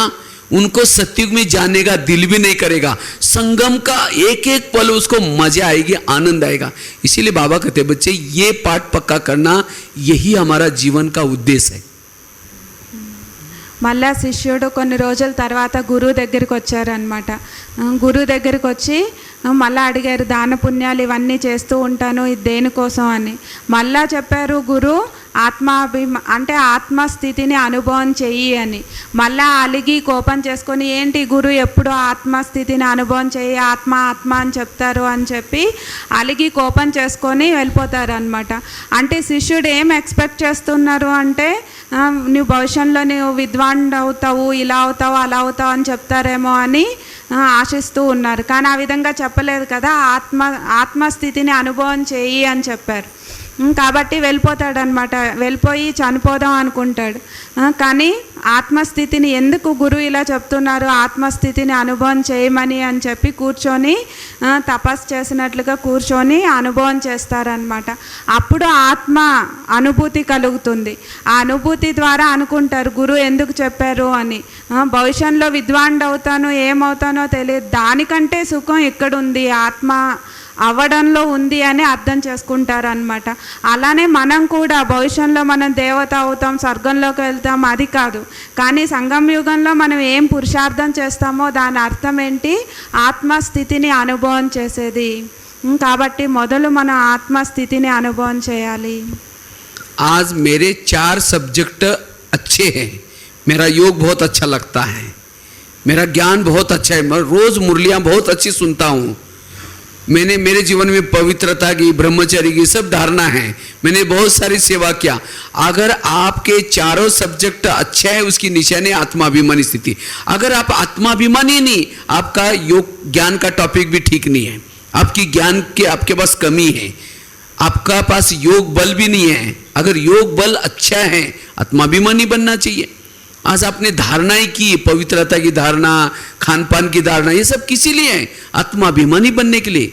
[SPEAKER 2] उनको सत्युग में जाने का दिल भी नहीं करेगा. संगम का एक एक पल उसको मजा आएगी, आनंद आएगा. इसीलिए बाबा कहते बच्चे ये पाठ पक्का करना, यही हमारा जीवन का उद्देश्य है.
[SPEAKER 3] మళ్ళా శిష్యుడు కొన్ని రోజుల తర్వాత గురువు దగ్గరికి వచ్చారనమాట. గురువు దగ్గరికి వచ్చి మళ్ళీ అడిగారు దాన పుణ్యాలు ఇవన్నీ చేస్తూ ఉంటాను, ఇది దేనికోసం అని. మళ్ళా చెప్పారు గురు అంటే ఆత్మస్థితిని అనుభవం చెయ్యి అని. మళ్ళా అలిగి కోపం చేసుకొని ఏంటి గురు ఎప్పుడు ఆత్మస్థితిని అనుభవం చెయ్యి, ఆత్మ ఆత్మ అని చెప్తారు అని చెప్పి అలిగి కోపం చేసుకొని వెళ్ళిపోతారు అనమాట. అంటే శిష్యుడు ఏం ఎక్స్పెక్ట్ చేస్తున్నారు అంటే నువ్వు భవిష్యత్తులో నువ్వు విద్వాన్ అవుతావు, ఇలా అవుతావు, అలా అవుతావు అని చెప్తారేమో అని ఆశిస్తూ ఉన్నారు. కానీ ఆ విధంగా చెప్పలేదు కదా, ఆత్మస్థితిని అనుభవం చేయి అని చెప్పారు. కాబట్టి వెళ్ళిపోతాడనమాట. వెళ్ళిపోయి చనిపోదాం అనుకుంటాడు. కానీ ఆత్మస్థితిని ఎందుకు గురువు ఇలా చెప్తున్నారు, ఆత్మస్థితిని అనుభవం చేయమని అని చెప్పి కూర్చొని తపస్సు చేసినట్లుగా కూర్చొని అనుభవం చేస్తారనమాట. అప్పుడు ఆత్మ అనుభూతి కలుగుతుంది. ఆ అనుభూతి ద్వారా అనుకుంటారు గురువు ఎందుకు చెప్పారు అని. భవిష్యత్తులో విద్వాన్ అవుతాను, ఏమవుతానో తెలియదు, దానికంటే సుఖం ఎక్కడుంది, ఆత్మ అవ్వడంలో ఉంది అని అర్థం చేసుకుంటారు అనమాట. అలానే మనం కూడా భవిష్యత్తులో మనం దేవత అవుతాం, స్వర్గంలోకి వెళ్తాం, అది కాదు. కానీ సంగమ యుగంలో మనం ఏం పురుషార్థం చేస్తామో దాని అర్థం ఏంటి, ఆత్మస్థితిని అనుభవం చేసేది. కాబట్టి మొదలు మనం ఆత్మస్థితిని అనుభవం చేయాలి.
[SPEAKER 2] आज मेरे 4 सब्जेक्ट अच्छे हैं, मेरा योग बहुत अच्छा लगता है, मेरा ज्ञान बहुत अच्छा है, मैं रोज मुरलियां बहुत अच्छी सुनता हूँ, मैंने मेरे जीवन में पवित्रता की, ब्रह्मचर्य की सब धारणा है, मैंने बहुत सारी सेवा किया। अगर आपके चारों सब्जेक्ट अच्छे हैं, उसकी निशानी आत्माभिमानी स्थिति। अगर आप आत्माभिमानी नहीं, आपका योग ज्ञान का टॉपिक भी ठीक नहीं है, आपकी ज्ञान के आपके पास कमी है, आपका पास योग बल भी नहीं है। अगर योग बल अच्छा है, आत्माभिमानी बनना चाहिए। आज आपने धारणाएं की, पवित्रता की धारणा, खान पान की धारणा, ये सब किसी लिए है? आत्माभिमानी बनने के लिए।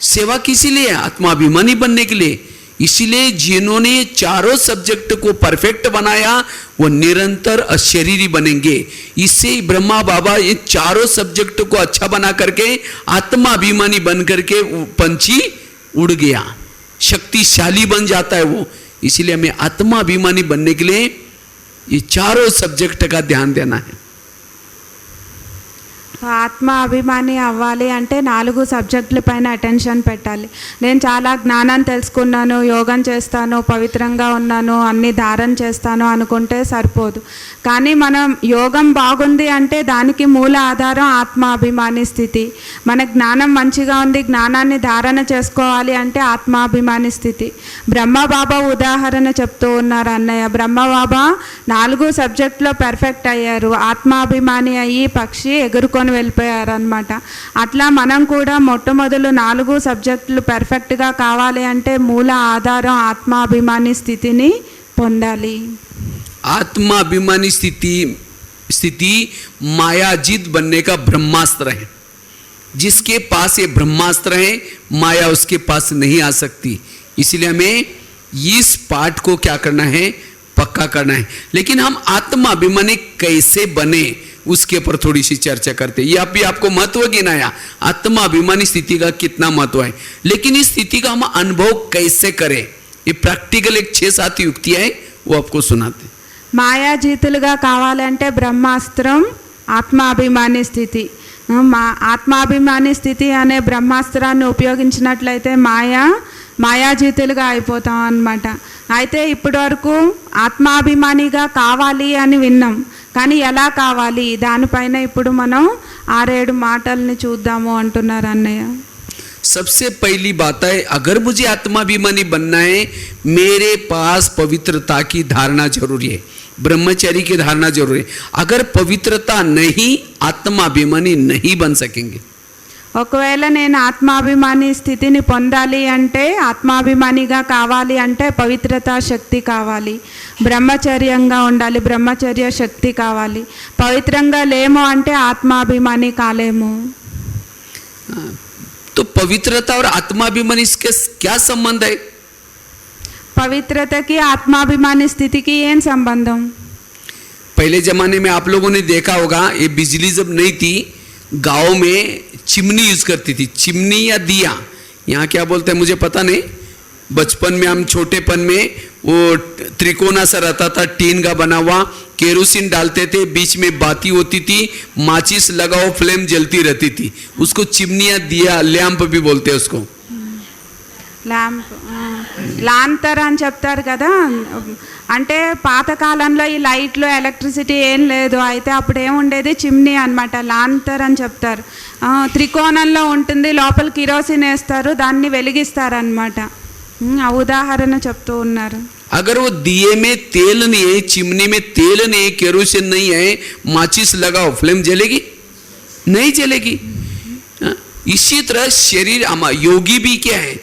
[SPEAKER 2] सेवा किसी लिए है? आत्माभिमानी बनने के लिए। इसीलिए जिन्होंने चारों सब्जेक्ट को परफेक्ट बनाया वो निरंतर अशरीरी बनेंगे। इससे ब्रह्मा बाबा ये चारों सब्जेक्ट को अच्छा बना करके आत्माभिमानी बन करके पंछी उड़ गया, शक्तिशाली बन जाता है वो। इसीलिए हमें आत्माभिमानी बनने के लिए ये चारों सब्जेक्ट का ध्यान देना है।
[SPEAKER 3] ఆత్మ అభిమాని అవ్వాలి అంటే 4 సబ్జెక్టుల పైన అటెన్షన్ పెట్టాలి. నేను చాలా జ్ఞానాన్ని తెలుసుకున్నాను, యోగం చేస్తాను, పవిత్రంగా ఉన్నాను, అన్ని ధారణ చేస్తాను అనుకుంటే సరిపోదు. కానీ మనం యోగం బాగుంది అంటే దానికి మూల ఆధారం ఆత్మ అభిమాని స్థితి. మన జ్ఞానం మంచిగా ఉంది, జ్ఞానాన్ని ధారణ చేసుకోవాలి అంటే ఆత్మాభిమాని స్థితి. బ్రహ్మబాబా ఉదాహరణ చెప్తూ ఉన్నారు అన్నయ్య. బ్రహ్మబాబా 4 సబ్జెక్టులో పర్ఫెక్ట్ అయ్యారు, ఆత్మాభిమాని అయ్యి పక్షి ఎగురుకొని వెళ్ళిపోయారు అన్నమాట. అట్లా మనం కూడా మొట్టమొదలు 4 సబ్జెక్టులు పర్ఫెక్ట్గా కావాలి అంటే మూల ఆధారం ఆత్మాభిమాని స్థితిని పొందాలి.
[SPEAKER 2] आत्माभिमानी स्थिति मायाजीत बनने का ब्रह्मास्त्र है। जिसके पास ये ब्रह्मास्त्र है, माया उसके पास नहीं आ सकती। इसलिए हमें इस पाठ को क्या करना है? पक्का करना है। लेकिन हम आत्माभिमानी कैसे बने उसके ऊपर थोड़ी सी चर्चा करते हैं। ये अभी आपको महत्व गिनाया, आत्माभिमानी स्थिति का कितना महत्व है, लेकिन इस स्थिति का हम अनुभव कैसे करें, ये प्रैक्टिकल एक 6-7 युक्तियां है, वो आपको सुनाते।
[SPEAKER 3] మాయాజీతులుగా కావాలంటే బ్రహ్మాస్త్రం ఆత్మాభిమాని స్థితి. ఆత్మాభిమాని స్థితి అనే బ్రహ్మాస్త్రాన్ని ఉపయోగించినట్లయితే మాయాజీతులుగా అయిపోతాం అన్నమాట. అయితే ఇప్పటి వరకు ఆత్మాభిమానిగా కావాలి అని విన్నాం, కానీ ఎలా కావాలి దానిపైన ఇప్పుడు మనం 6-7 మాటల్ని చూద్దాము అంటున్నారు అన్నయ్య.
[SPEAKER 2] सबसे पहली बात है, अगर मुझे आत्माभिमानी बनना है, मेरे पास पवित्रता की धारणा जरूरी है, ब्रह्मचर्य की धारणा जरूरी है। अगर पवित्रता नहीं, आत्माभिमानी नहीं बन सकेंगे।
[SPEAKER 3] ఒకవేళ నేను ఆత్మాభిమాని స్థితిని పొందాలి అంటే, ఆత్మాభిమానిగా కావాలి అంటే పవిత్రత శక్తి కావాలి, బ్రహ్మచర్యంగా ఉండాలి, బ్రహ్మచర్య శక్తి కావాలి. పవిత్రంగా లేము అంటే ఆత్మాభిమాని కాలేము.
[SPEAKER 2] तो पवित्रता और आत्माभिमानी इसके क्या संबंध है?
[SPEAKER 3] పవిత్రతకి ఆత్మాభిమాని స్థితికి ఏం సంబంధం?
[SPEAKER 2] पहले जमाने में आप लोगों ने देखा होगा, ये बिजली जब नहीं थी, गांव में चिमनी यूज करती थी, चिमनी या दिया, यहाँ क्या बोलते हैं मुझे पता नहीं। बचपन में हम छोटेपन में वो त्रिकोणा सा रहता था, टीन का बना हुआ, केरोसिन डालते थे, बीच में बाती होती थी, माचिस लगाओ, फ्लेम जलती रहती थी, उसको चिमनी या दिया, लैंप भी बोलते हैं उसको।
[SPEAKER 3] ల్యాంప్, లాంతర్ అని చెప్తారు కదా. అంటే పాతకాలంలో ఈ లైట్లు, ఎలక్ట్రిసిటీ ఏం లేదు, అయితే అప్పుడు ఏముండేది చిమ్నీ అనమాట, లాంతర్ అని చెప్తారు. త్రికోణంలో ఉంటుంది, లోపల కిరోసిన్ వేస్తారు, దాన్ని వెలిగిస్తారనమాట. ఆ ఉదాహరణ చెప్తూ ఉన్నారు.
[SPEAKER 2] अगर वो दिए में तेल नहीं है, चिमनी में तेल नहीं है, केरोसिन नहीं है, माचिस लगाओ, फ्लेम जलेगी? नहीं जलेगी। इसी तरह शरीर, योगी भी क्या है,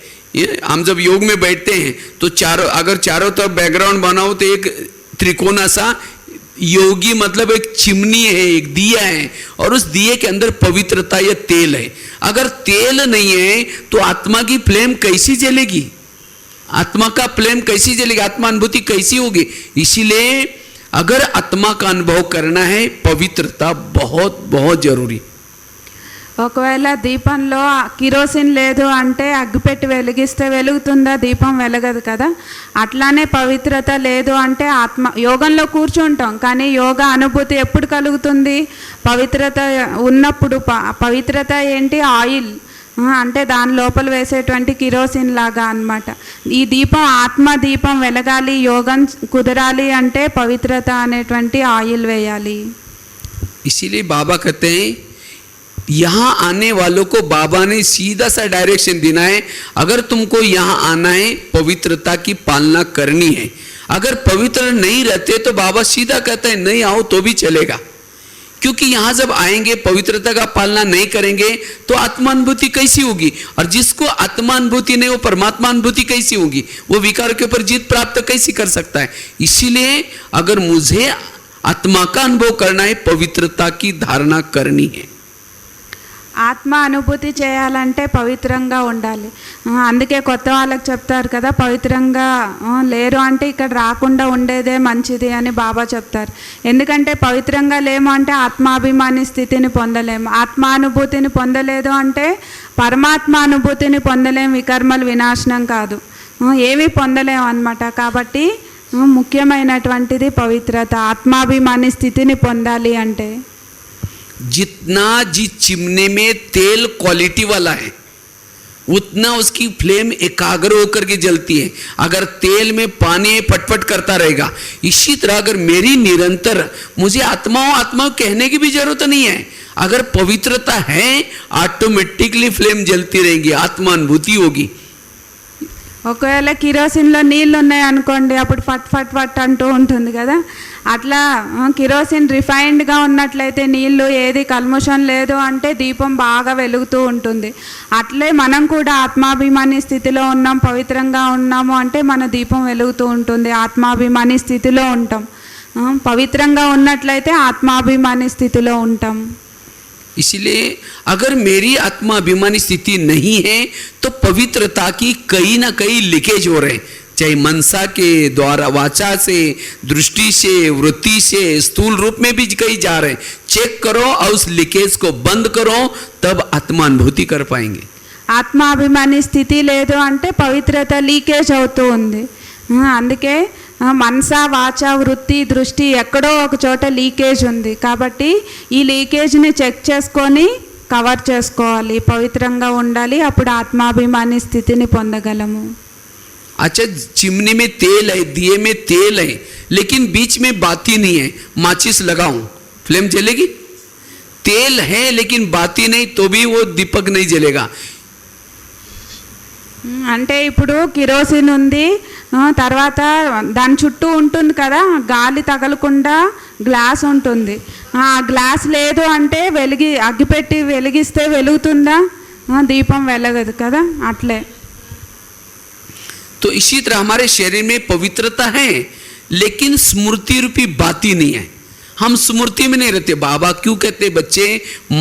[SPEAKER 2] हम जब योग में बैठते हैं तो अगर चारों तरफ बैकग्राउंड बनाओ तो एक त्रिकोणा सा योगी मतलब एक चिमनी है, एक दिया है, और उस दिए के अंदर पवित्रता या तेल है। अगर तेल नहीं है तो आत्मा की फ्लेम कैसी जलेगी? आत्मा का फ्लेम कैसी जलेगी? आत्मा अनुभूति कैसी होगी? इसीलिए अगर आत्मा का अनुभव करना है, पवित्रता बहुत बहुत जरूरी।
[SPEAKER 3] ఒకవేళ దీపంలో కిరోసిన్ లేదు అంటే అగ్గిపెట్టి వెలిగిస్తే వెలుగుతుందా? దీపం వెలగదు కదా. అట్లానే పవిత్రత లేదు అంటే యోగంలో కూర్చుంటాం, కానీ యోగ అనుభూతి ఎప్పుడు కలుగుతుంది? పవిత్రత ఉన్నప్పుడు. పవిత్రత ఏంటి? ఆయిల్, అంటే దాని లోపల వేసేటువంటి కిరోసిన్ లాగా అన్నమాట. ఈ దీపం, ఆత్మ దీపం వెలగాలి, యోగం కుదరాలి అంటే పవిత్రత అనేటువంటి ఆయిల్ వేయాలి.
[SPEAKER 2] इसीलिए बाबा कहते हैं यहाँ आने वालों को बाबा ने सीधा सा डायरेक्शन देना है। अगर तुमको यहाँ आना है पवित्रता की पालना करनी है। अगर पवित्र नहीं रहते तो बाबा सीधा कहते हैं नहीं आओ तो भी चलेगा, क्योंकि यहाँ जब आएंगे पवित्रता का पालना नहीं करेंगे तो आत्मानुभूति कैसी होगी, और जिसको आत्मानुभूति नहीं वो परमात्मा अनुभूति कैसी होगी, वो विकार के ऊपर जीत प्राप्त कैसी कर सकता है। इसीलिए अगर मुझे आत्मा का अनुभव करना है पवित्रता की धारणा करनी है।
[SPEAKER 3] ఆత్మ అనుభూతి చేయాలంటే పవిత్రంగా ఉండాలి. అందుకే కొత్త వాళ్ళకి చెప్తారు కదా, పవిత్రంగా లేరు అంటే ఇక్కడ రాకుండా ఉండేదే మంచిది అని బాబా చెప్తారు. ఎందుకంటే పవిత్రంగా లేము అంటే ఆత్మాభిమాని స్థితిని పొందలేము. ఆత్మానుభూతిని పొందలేదు అంటే పరమాత్మ అనుభూతిని పొందలేము. వికర్మలు వినాశనం కాదు, ఏమీ పొందలేము అన్నమాట. కాబట్టి ముఖ్యమైనటువంటిది పవిత్రత. ఆత్మాభిమాని స్థితిని పొందాలి అంటే
[SPEAKER 2] जितना जिस चिमने में तेल क्वालिटी वाला है उतना उसकी फ्लेम एकाग्र होकर के जलती है। अगर तेल में पानी फटफट करता रहेगा, इसी तरह अगर मेरी निरंतर मुझे आत्मा कहने की भी जरूरत नहीं है, अगर पवित्रता है ऑटोमेटिकली फ्लेम जलती रहेगी, आत्मा अनुभूति होगी।
[SPEAKER 3] ఒకవేళ కిరోసిన్లో నీళ్ళు ఉన్నాయి అనుకోండి, అప్పుడు ఫట్ ఫట్ ఫట్ అంటూ ఉంటుంది కదా. అట్లా కిరోసిన్ రిఫైన్డ్గా ఉన్నట్లయితే నీళ్ళు ఏది కల్ముషం లేదు అంటే దీపం బాగా వెలుగుతూ ఉంటుంది. అట్లే మనం కూడా ఆత్మాభిమాని స్థితిలో ఉన్నాం, పవిత్రంగా ఉన్నాము అంటే మన దీపం వెలుగుతూ ఉంటుంది. ఆత్మాభిమాని స్థితిలో ఉంటాం. పవిత్రంగా ఉన్నట్లయితే ఆత్మాభిమాని స్థితిలో ఉంటాం.
[SPEAKER 2] इसलिए अगर मेरी आत्मा अभिमानी स्थिति नहीं है तो पवित्रता की कहीं ना कहीं लीकेज हो रहे, चाहे मनसा के द्वारा, वाचा से, दृष्टि से, वृत्ति से, स्थूल रूप में भी कहीं जा रहे। चेक करो और उस लीकेज को बंद करो, तब आत्मा अनुभूति कर पाएंगे।
[SPEAKER 3] ఆత్మాభిమాని స్థితి లేదు అంటే పవిత్రత లీకేజ్ అవుతూ ఉంది. అందుకే మనస, వాచ, వృత్తి, దృష్టి ఎక్కడో ఒక చోట లీకేజ్ ఉంది. కాబట్టి ఈ లీకేజ్ని చెక్ చేసుకొని కవర్ చేసుకోవాలి, పవిత్రంగా ఉండాలి. అప్పుడు ఆత్మాభిమాని స్థితిని పొందగలము.
[SPEAKER 2] अच्छा, चिमनी में तेल है, दिए में तेल है, लेकिन बीच में बाती नहीं है, माचिस लगाऊं फ्लेम जलेगी? तेल है लेकिन बाती नहीं तो भी वो दीपक नहीं जलेगा।
[SPEAKER 3] అంటే ఇప్పుడు కిరోసిన్ ఉంది, తర్వాత దాని చుట్టూ ఉంటుంది కదా, గాలి తగలకుండా గ్లాస్ ఉంటుంది. ఆ గ్లాస్ లేదు అంటే అగ్గిపెట్టి వెలిగిస్తే వెలుగుతుందా? దీపం వెలగదు కదా. అట్లే
[SPEAKER 2] तो इसी तरह हमारे शरीर में पवित्रता है लेकिन स्मृति रूपी बाती नहीं है, हम स्मृति में नहीं रहते। बाबा क्यों कहते बच्चे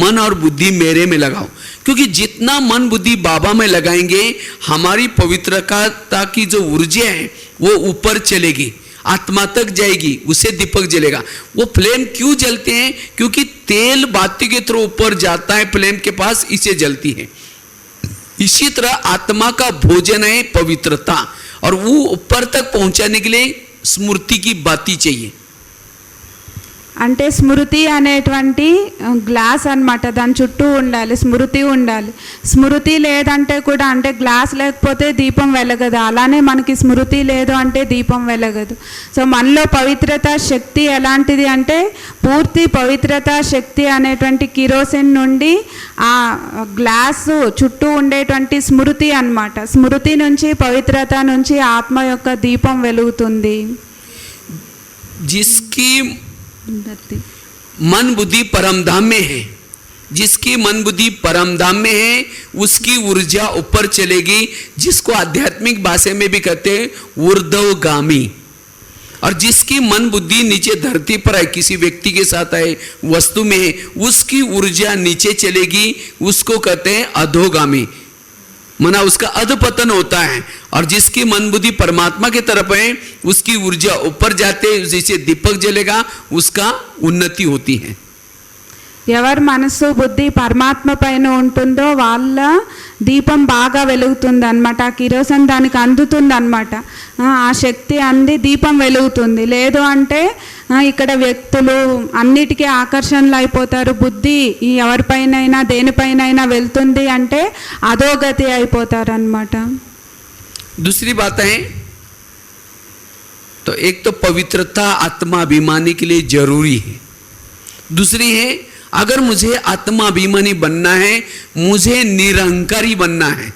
[SPEAKER 2] मन और बुद्धि मेरे में लगाओ, क्योंकि जितना मन बुद्धि बाबा में लगाएंगे हमारी पवित्रता की जो ऊर्जा है वो ऊपर चलेगी, आत्मा तक जाएगी, उसे दीपक जलेगा। वो फ्लेम क्यों जलते हैं? क्योंकि तेल बाती के थ्रू ऊपर जाता है फ्लेम के पास, इसे जलती है। इसी तरह आत्मा का भोजन है पवित्रता, और वो ऊपर तक पहुंचाने के लिए स्मृति की बाती चाहिए।
[SPEAKER 3] అంటే స్మృతి అనేటువంటి గ్లాస్ అన్నమాట, దాని చుట్టూ ఉండాలి, స్మృతి ఉండాలి. స్మృతి లేదంటే కూడా, అంటే గ్లాస్ లేకపోతే దీపం వెలగదు, అలానే మనకి స్మృతి లేదు అంటే దీపం వెలగదు. సో మనలో పవిత్రత శక్తి ఎలాంటిది అంటే పూర్తి పవిత్రత శక్తి అనేటువంటి కిరోసిన్ నుండి ఆ గ్లాసు చుట్టూ ఉండేటువంటి స్మృతి అన్నమాట. స్మృతి నుంచి, పవిత్రత నుంచి ఆత్మ యొక్క దీపం వెలుగుతుంది.
[SPEAKER 2] जिसकी मन बुद्धि परम धाम में है, जिसकी मन बुद्धि परम धाम में है उसकी ऊर्जा ऊपर चलेगी, जिसको आध्यात्मिक भाषा में भी कहते हैं ऊर्ध्वगामी। और जिसकी मन बुद्धि नीचे धरती पर है, किसी व्यक्ति के साथ है, वस्तु में है, उसकी ऊर्जा नीचे चलेगी, उसको कहते हैं अधोगामी, मना उसका अधपतन होता है। और जिसकी मन बुद्धि परमात्मा की तरफ है उसकी ऊर्जा ऊपर जाते, जैसे दीपक जलेगा, उसका उन्नति होती है।
[SPEAKER 3] ఎవరి మనసు బుద్ధి పరమాత్మ పైన ఉంటుందో వాళ్ళ దీపం బాగా వెలుగుతుంది అన్నమాట. ఆ కిరోసిన్ దానికి అందుతుంది అన్నమాట, ఆ శక్తి అంది దీపం వెలుగుతుంది. లేదు అంటే ఇక్కడ వ్యక్తులు అన్నిటికీ ఆకర్షణలు అయిపోతారు. బుద్ధి ఎవరిపైనైనా దేనిపైనైనా వెళ్తుంది అంటే అధోగతి అయిపోతారు అన్నమాట.
[SPEAKER 2] दूसरी बात है, तो एक तो पवित्रता आत्मा अभिमानी के लिए जरूरी है। दूसरी है, अगर मुझे आत्माभिमानी बनना है, मुझे निरंकारी बनना है।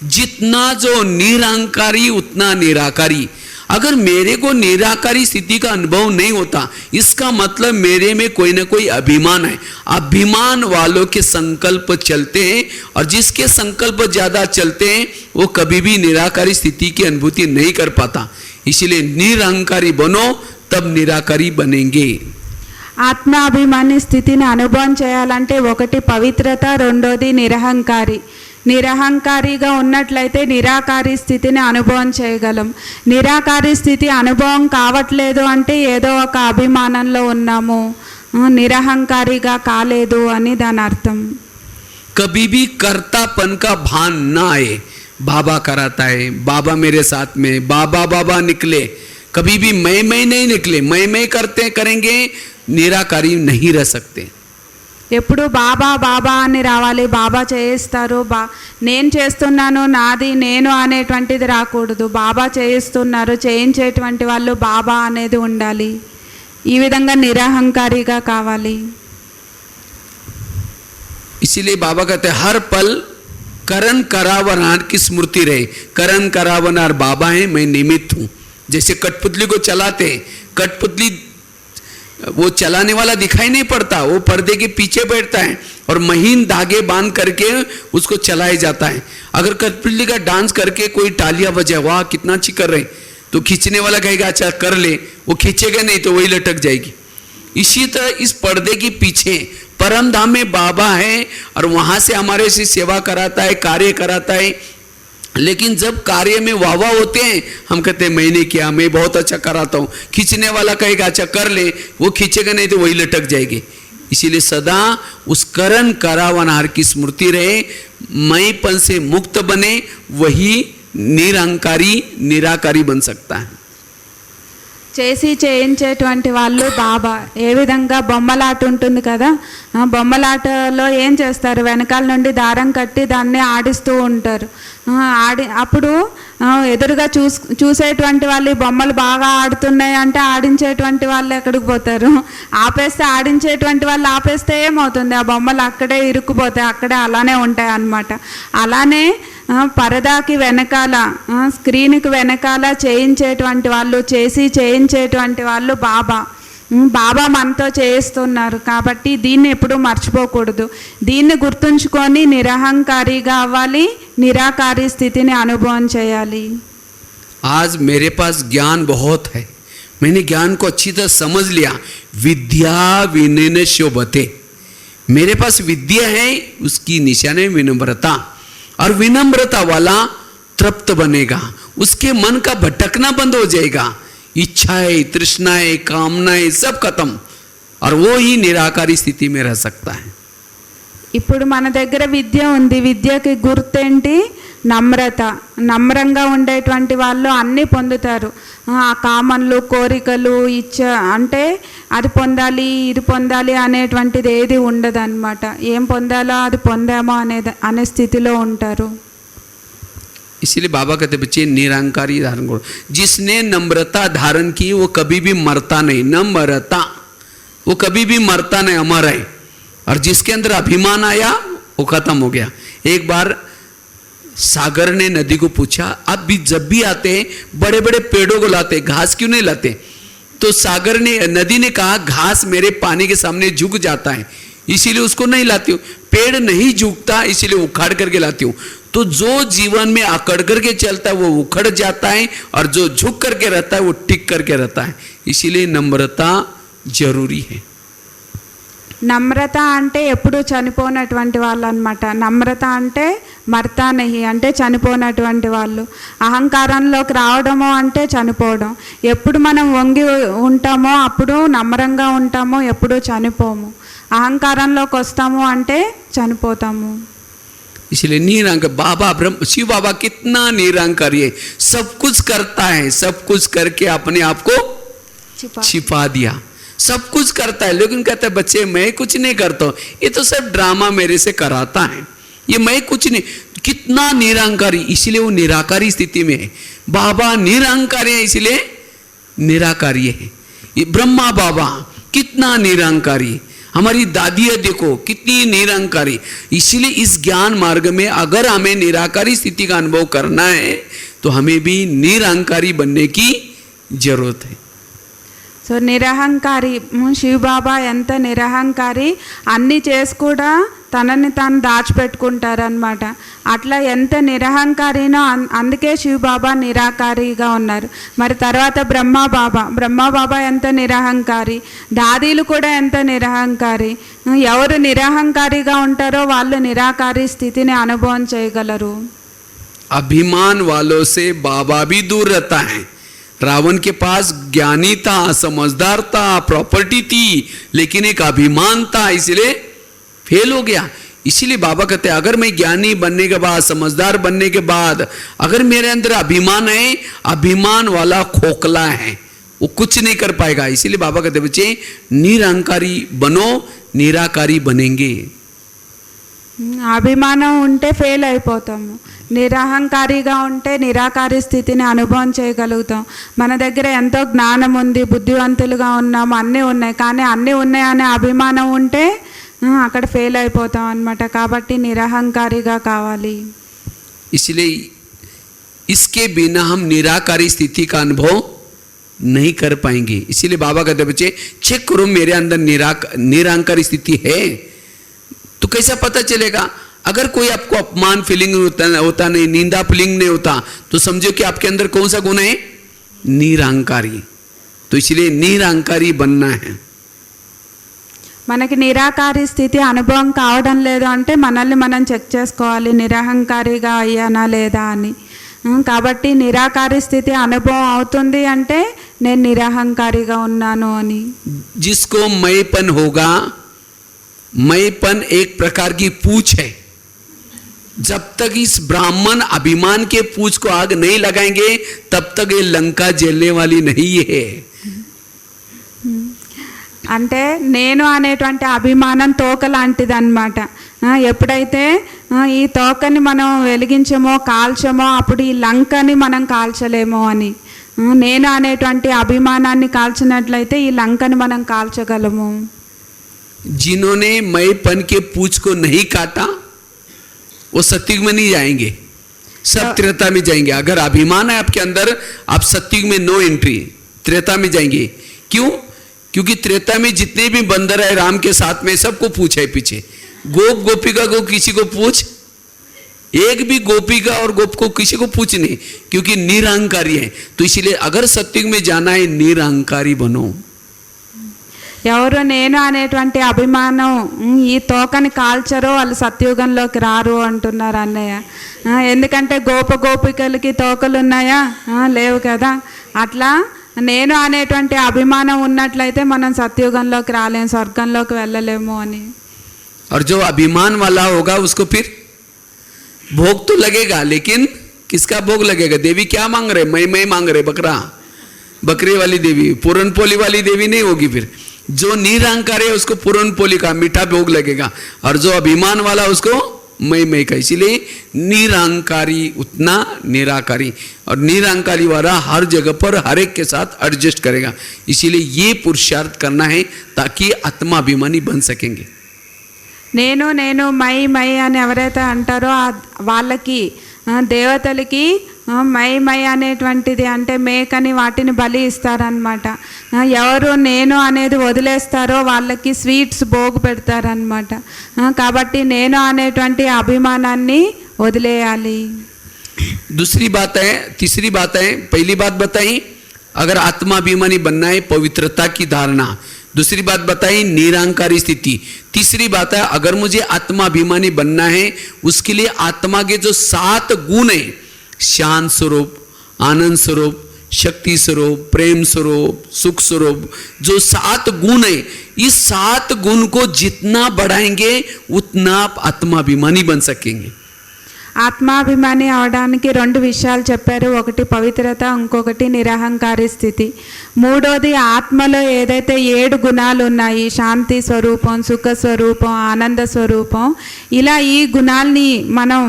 [SPEAKER 2] जितना जो निरंकारी उतना निराकारी। अगर मेरे को निराकारी स्थिति का अनुभव नहीं होता, इसका मतलब मेरे में कोई ना कोई अभिमान है। अभिमान वालों के संकल्प चलते हैं, और जिसके संकल्प ज्यादा चलते हैं वो कभी भी निराकारी स्थिति की अनुभूति नहीं कर पाता। इसलिए निरंकारी बनो, तब निराकारी बनेंगे।
[SPEAKER 3] ఆత్మ అభిమాని స్థితిని అనుభవం చేయాలంటే ఒకటి పవిత్రత, రెండోది నిరహంకారి. నిరహంకారిగా ఉన్నట్లయితే నిరాకారి స్థితిని అనుభవం చేయగలం. నిరాకారి స్థితి అనుభవం కావట్లేదు అంటే ఏదో ఒక అభిమానంలో ఉన్నాము, నిరహంకారిగా కాలేదు అని దాని అర్థం.
[SPEAKER 2] कभी भी कर्तापन का भान ना आए। बाबा कराता है, बाबा मेरे साथ में, बाबा बाबा निकले, कभी भी मैं नहीं निकले। मैं करते करेंगे, निराकारी नहीं रह सकते।
[SPEAKER 3] ఎప్పుడు బాబా బాబా అని రావాలి, బాబా చేయిస్తారు, నేను చేస్తున్నాను, నాది నేను అనేటువంటిది రాకూడదు. బాబా చేయిస్తున్నారు, చేయించేటువంటి వాళ్ళు బాబా అనేది ఉండాలి. ఈ విధంగా నిరహంకారిగా కావాలి.
[SPEAKER 2] इसीलिए बाबा कहते हैं हर पल करण करावनार की स्मृति रहे। करण करावनार बाबा है, मैं निमित्त हूं। जैसे कठपुतली को चलाते, कठपुतली वो चलाने वाला दिखाई नहीं पड़ता, वो पर्दे के पीछे बैठता है और महीन धागे बांध करके उसको चलाया जाता है। अगर कठपुतली का डांस करके कोई तालियां बजाए, वाह कितना अच्छी कर रहे, तो खींचने वाला कहेगा अच्छा कर ले, वो खींचेगा नहीं तो वही लटक जाएगी। इसी तरह इस पर्दे के पीछे परम धाम में बाबा है, और वहां से हमारे से सेवा कराता है, कार्य कराता है। लेकिन जब कार्य में वाह होते हैं, हम कहते हैं मैंने किया, मैं बहुत अच्छा कराता हूँ। खींचने वाला कहेगा अच्छा कर ले, वो खींचेगा नहीं तो वही लटक जाएगी। इसीलिए सदा उस करण करावनार की स्मृति रहे, मैंपन से मुक्त बने, वही निरंकारी निराकारी बन सकता है।
[SPEAKER 3] చేసి చేయించేటువంటి వాళ్ళు బాబా. ఏ విధంగా బొమ్మలాట ఉంటుంది కదా, బొమ్మలాటలో ఏం చేస్తారు, వెనకాల నుండి దారం కట్టి దాన్ని ఆడిస్తూ ఉంటారు. అప్పుడు ఎదురుగా చూసేటువంటి వాళ్ళు ఈ బొమ్మలు బాగా ఆడుతున్నాయి అంటే ఆడించేటువంటి వాళ్ళు ఎక్కడికి పోతారు, ఆపేస్తే ఆడించేటువంటి వాళ్ళు ఆపేస్తే ఏమవుతుంది, ఆ బొమ్మలు అక్కడే ఇరుక్కుపోతాయి, అక్కడే అలానే ఉంటాయి అన్నమాట. అలానే పరదాకి వెనకాల, స్క్రీన్కి వెనకాల చేయించేటువంటి వాళ్ళు, చేయించేటువంటి వాళ్ళు బాబా. బాబా మనతో చేయిస్తున్నారు కాబట్టి దీన్ని ఎప్పుడూ మర్చిపోకూడదు. దీన్ని గుర్తుంచుకొని నిరహంకారిగా అవ్వాలి, నిరాకారి స్థితిని అనుభవం చేయాలి.
[SPEAKER 2] आज मेरे पास ज्ञान बहुत है, मैंने ज्ञान को अच्छी तरह समझ लिया। विद्या विनय शोभते, मेरे पास विद्या है, उसकी निशान है विनम्रता, और विनम्रता वाला तृप्त बनेगा, उसके मन का भटकना बंद हो जाएगा, इच्छाएं तृष्णाएं कामनाएं सब खत्म, और वो ही निराकारी स्थिति में रह सकता है.
[SPEAKER 3] ఇప్పుడు మన దగ్గర విద్య ఉంది, విద్యకి గుర్తేంటి, నమ్రత. నమ్రంగా ఉండేటువంటి వాళ్ళు అన్నీ పొందుతారు. ఆ కామన్లు కోరికలు ఇచ్చ అంటే అది పొందాలి ఇది పొందాలి అనేటువంటిది ఏది ఉండదు అన్నమాట. ఏం పొందాలో అది పొందామో అనే స్థితిలో ఉంటారు.
[SPEAKER 2] इसलिए बाबा कहते बच्चे निरंकारी धारण करो। जिसने नम्रता धारण की वो कभी भी मरता नहीं। नम्रता वो कभी भी मरता नहीं, अमर है। और जिसके अंदर अभिमान आया वो खत्म हो गया। एक बार सागर ने नदी को पूछा, आप भी जब भी आते हैं बड़े बड़े पेड़ों को लाते, घास क्यों नहीं लाते? तो सागर ने, नदी ने कहा घास मेरे पानी के सामने झुक जाता है, इसीलिए उसको नहीं लाती हूँ। पेड़ नहीं झुकता इसीलिए उखाड़ करके लाती हूँ। तो जो जीवन में अकड़ करके चलता है वो उखड़ जाता है, और जो झुक करके रहता है वो टिक करके रहता है। इसीलिए नम्रता जरूरी है.
[SPEAKER 3] నమ్రత అంటే ఎప్పుడు చనిపోనటువంటి వాళ్ళు అన్నమాట. నమ్రత అంటే మర్తా నహి అంటే చనిపోనటువంటి వాళ్ళు. అహంకారంలోకి రావడము అంటే చనిపోవడం. ఎప్పుడు మనం వంగి ఉంటామో అప్పుడు నమ్రంగా ఉంటామో, ఎప్పుడు చనిపోము. అహంకారంలోకి వస్తాము అంటే చనిపోతాము.
[SPEAKER 2] इसलिए निरंकार बाबा ब्रह्म शिव बाबा कितना निरंकारी है, सब कुछ करता है, सब कुछ करके अपने आप को छिपा दिया। सब कुछ करता है लेकिन कहता है बच्चे मैं कुछ नहीं करता हूं, ये तो सब ड्रामा मेरे से कराता है, ये मैं कुछ नहीं। कितना निरंकारी, इसलिए वो निराकारी स्थिति में है। बाबा निरंकारी है इसलिए निराकारी है। ये ब्रह्मा बाबा कितना निरंकारी, हमारी दादियाँ देखो कितनी निरंकारी। इसीलिए इस ज्ञान मार्ग में अगर हमें निराकारी स्थिति का अनुभव करना है तो हमें भी निरंकारी बनने की जरूरत है।
[SPEAKER 3] సో నిరహంకారి శివబాబా ఎంత నిరహంకారి, అన్నీ చేసి కూడా తనని తాను దాచిపెట్టుకుంటారనమాట. అట్లా ఎంత నిరహంకారినో అందుకే శివబాబా నిరాకారిగా ఉన్నారు. మరి తర్వాత బ్రహ్మబాబా ఎంత నిరహంకారి, దాదీలు కూడా ఎంత నిరహంకారి. ఎవరు నిరహంకారిగా ఉంటారో వాళ్ళు నిరాకారి స్థితిని అనుభవం చేయగలరు.
[SPEAKER 2] अभिमान वालों से बाबा भी दूर रहता है। रावण के पास ज्ञानी था, समझदार था, प्रॉपर्टी थी, लेकिन एक अभिमान था, इसलिए फेल हो गया। इसीलिए बाबा कहते हैं अगर मैं ज्ञानी बनने के बाद, समझदार बनने के बाद अगर मेरे अंदर अभिमान है, अभिमान वाला खोखला है, वो कुछ नहीं कर पाएगा। इसीलिए बाबा कहते बच्चे निरहंकारी बनो, निराकारी बनेंगे।
[SPEAKER 3] అభిమానం ఉంటే ఫెయిల్ అయిపోతాము, నిరహంకారిగా ఉంటే నిరాకారి స్థితిని అనుభవం చేయగలుగుతాం. మన దగ్గర ఎంతో జ్ఞానం ఉంది, బుద్ధివంతులుగా ఉన్నాము, అన్నీ ఉన్నాయి, కానీ అన్నీ ఉన్నాయనే అభిమానం ఉంటే అక్కడ ఫెయిల్ అయిపోతాం అన్నమాట. కాబట్టి నిరహంకారిగా కావాలి.
[SPEAKER 2] इसलिए इसके बिना हम निराकारी स्थिति का अनुभव नहीं कर पाएंगे। इसीलिए बाबा कहते बच्चे चेक करो मेरे अंदर निरहंकारी स्थिति है। तो कैसा पता चलेगा? अगर कोई आपको अपमान फीलिंग होता नहीं, निंदा फीलिंग नहीं होता, तो समझो कि आपके अंदर कौन सा गुण है? निरहंकारी। तो इसलिए निरहंकारी बनना है।
[SPEAKER 3] మనకి నిరాకారి స్థితి అనుభవం కావడం లేదు అంటే మనల్ని మనం చెక్ చేసుకోవాలి, నిరహంకారిగా అయ్యానా లేదా అని. కాబట్టి నిరాకారి స్థితి అనుభవం అవుతుంది అంటే నేను నిరహంకారిగా ఉన్నాను అని.
[SPEAKER 2] जिसको मैपन होगा, मैपन एक प्रकार की पूछ है। जब तक इस ब्राह्मण अभिमान के पूछ को आग नहीं लगाएंगे तब तक ये लंका जलने वाली नहीं है।
[SPEAKER 3] అంటే నేను అనేటువంటి అభిమానం తోక లాంటిది అన్నమాట. ఎప్పుడైతే ఈ తోకని మనం వెలిగించమో కాల్చమో అప్పుడు ఈ లంకని మనం కాల్చలేమో అని. నేను అనేటువంటి అభిమానాన్ని కాల్చినట్లయితే ఈ లంకని మనం కాల్చగలము.
[SPEAKER 2] जिन्होंने मैपन के पूछ को नहीं काटा वो सत्युग में नहीं जाएंगे, सब त्रेता में जाएंगे। अगर अभिमान है आपके अंदर, आप सत्युग में नो एंट्री, त्रेता में जाएंगे। क्यों? क्योंकि त्रेता में जितने भी बंदर है राम के साथ में सबको पूछ है पीछे। गोप गोपिका को किसी को पूछ, एक भी गोपिका और गोप को किसी को पूछ नहीं, क्योंकि निरहंकारी है। तो इसीलिए अगर सत्युग में जाना है निरहंकारी बनो।
[SPEAKER 3] ఎవరు నేను అనేటువంటి అభిమానం ఈ తోకని కాల్చరో వాళ్ళు సత్యుగంలోకి రారు అంటున్నారు అన్నయ్య. ఎందుకంటే గోపికలకి తోకలు ఉన్నాయా? లేవు కదా. అట్లా నేను అనేటువంటి అభిమానం ఉన్నట్లయితే మనం సత్యుగంలోకి రాలేము, స్వర్గంలోకి వెళ్ళలేము అని.
[SPEAKER 2] और जो अभिमान वाला होगा उसको फिर भोग तो लगेगा, लेकिन किसका भोग लगेगा? देवी क्या मांग रहे? मैं मांग रहे बकरा, बकरी वाली देवी, पूरनपोली वाली देवी नहीं होगी। फिर जो निरहंकार है उसको पूरनपोली का मीठा भोग लगेगा, और जो अभिमान वाला उसको मैं का। इसीलिए निरहंकारी उतना निराकारी, और निरहंकारी वाला हर जगह पर हर एक के साथ एडजस्ट करेगा। इसीलिए ये पुरुषार्थ करना है ताकि आत्माभिमानी बन सकेंगे।
[SPEAKER 3] నేను నేను మై అని ఎవరైతే అంటారో వాళ్ళకి దేవతలకి మై అనేటువంటిది అంటే మేకని వాటిని బలి ఇస్తారనమాట. ఎవరు నేను అనేది వదిలేస్తారో వాళ్ళకి స్వీట్స్ భోగు పెడతారనమాట. కాబట్టి నేను అనేటువంటి అభిమానాన్ని వదిలేయాలి.
[SPEAKER 2] दूसरी बात है, तीसरी बात है, पहली बात बताई अगर आत्माभिमानी बनना है पवित्रता की धारणा, दूसरी बात बताई निरहंकारी स्थिति, तीसरी बात है अगर मुझे आत्माभिमानी बनना है उसके लिए आत्मा के जो 7 गुण है, शांत स्वरूप, आनंद स्वरूप, शक्ति स्वरूप, प्रेम स्वरूप, सुख स्वरूप, जो 7 गुण है, इस 7 गुण को जितना बढ़ाएंगे उतना आप आत्माभिमानी बन सकेंगे।
[SPEAKER 3] ఆత్మాభిమాని అవడానికి 2 విషయాలు చెప్పారు. ఒకటి పవిత్రత, ఇంకొకటి నిరహంకారి స్థితి. మూడోది ఆత్మలో ఏదైతే 7 గుణాలు ఉన్నాయి, శాంతి స్వరూపం, సుఖ స్వరూపం, ఆనంద స్వరూపం, ఇలా ఈ గుణాల్ని మనం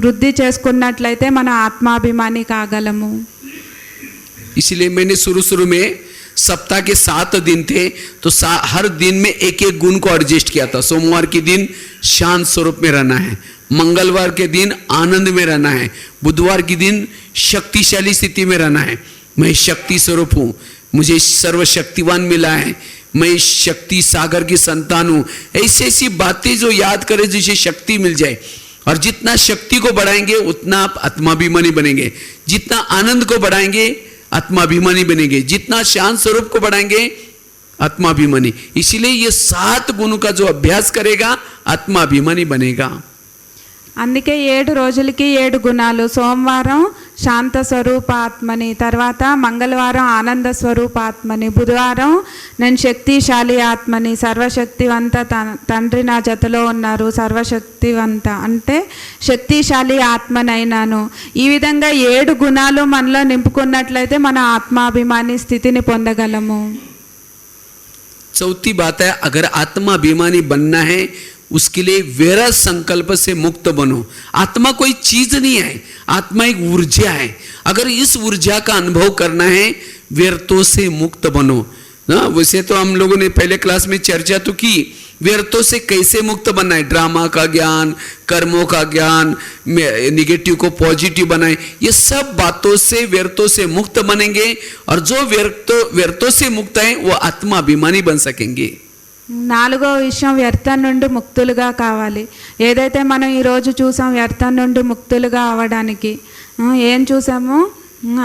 [SPEAKER 3] వృద్ధి చేసుకున్నట్లయితే మనం ఆత్మాభిమాని కాగలము.
[SPEAKER 2] इसलिए मैंने शुरू में सप्ताह के 7 दिन थे तो हर दिन में एक एक गुण को एडजस्ट किया था। सोमवार के दिन शांत स्वरूप में रहना है, मंगलवार के दिन आनंद में रहना है, बुधवार के दिन शक्तिशाली स्थिति में रहना है। मैं शक्ति स्वरूप हूँ, मुझे सर्वशक्तिवान मिला है, मैं शक्ति सागर की संतान हूँ। ऐसी ऐसी बातें जो याद करें जिसे शक्ति मिल जाए। और जितना शक्ति को बढ़ाएंगे उतना आप आत्माभिमानी बनेंगे, जितना आनंद को बढ़ाएंगे आत्माभिमानी बनेंगे, जितना शांत स्वरूप को बढ़ाएंगे आत्माभिमानी। इसीलिए ये 7 गुणों का जो अभ्यास करेगा आत्माभिमानी बनेगा।
[SPEAKER 3] అందుకే 7 రోజులకి 7 గుణాలు. సోమవారం శాంత స్వరూపాత్మని, తర్వాత మంగళవారం ఆనంద స్వరూపాత్మని, బుధవారం నేను శక్తిశాలి ఆత్మని, సర్వశక్తివంత తండ్రి నా జతలో ఉన్నారు, సర్వశక్తివంత అంటే శక్తిశాలి ఆత్మనైనాను. ఈ విధంగా 7 గుణాలు మనలో నింపుకున్నట్లయితే మన ఆత్మాభిమాని స్థితిని పొందగలము.
[SPEAKER 2] चौथी बात है, अगर आत्माभिमानी बनना है उसके लिए व्यर्थ संकल्प से मुक्त बनो। आत्मा कोई चीज नहीं है, आत्मा एक ऊर्जा है। अगर इस ऊर्जा का अनुभव करना है व्यर्थों से मुक्त बनो। ना वैसे तो हम लोगों ने पहले क्लास में चर्चा तो की व्यर्थों से कैसे मुक्त बनना है, ड्रामा का ज्ञान, कर्मों का ज्ञान, निगेटिव को पॉजिटिव बनाए, ये सब बातों से व्यर्थों से मुक्त बनेंगे। और जो व्यर्थों से मुक्त है वो आत्माभिमानी बन सकेंगे।
[SPEAKER 3] 4వ విషయం వ్యర్థం నుండి ముక్తులుగా కావాలి. ఏదైతే మనం ఈరోజు చూసాం వ్యర్థం నుండి ముక్తులుగా అవ్వడానికి ఏం చూసాము,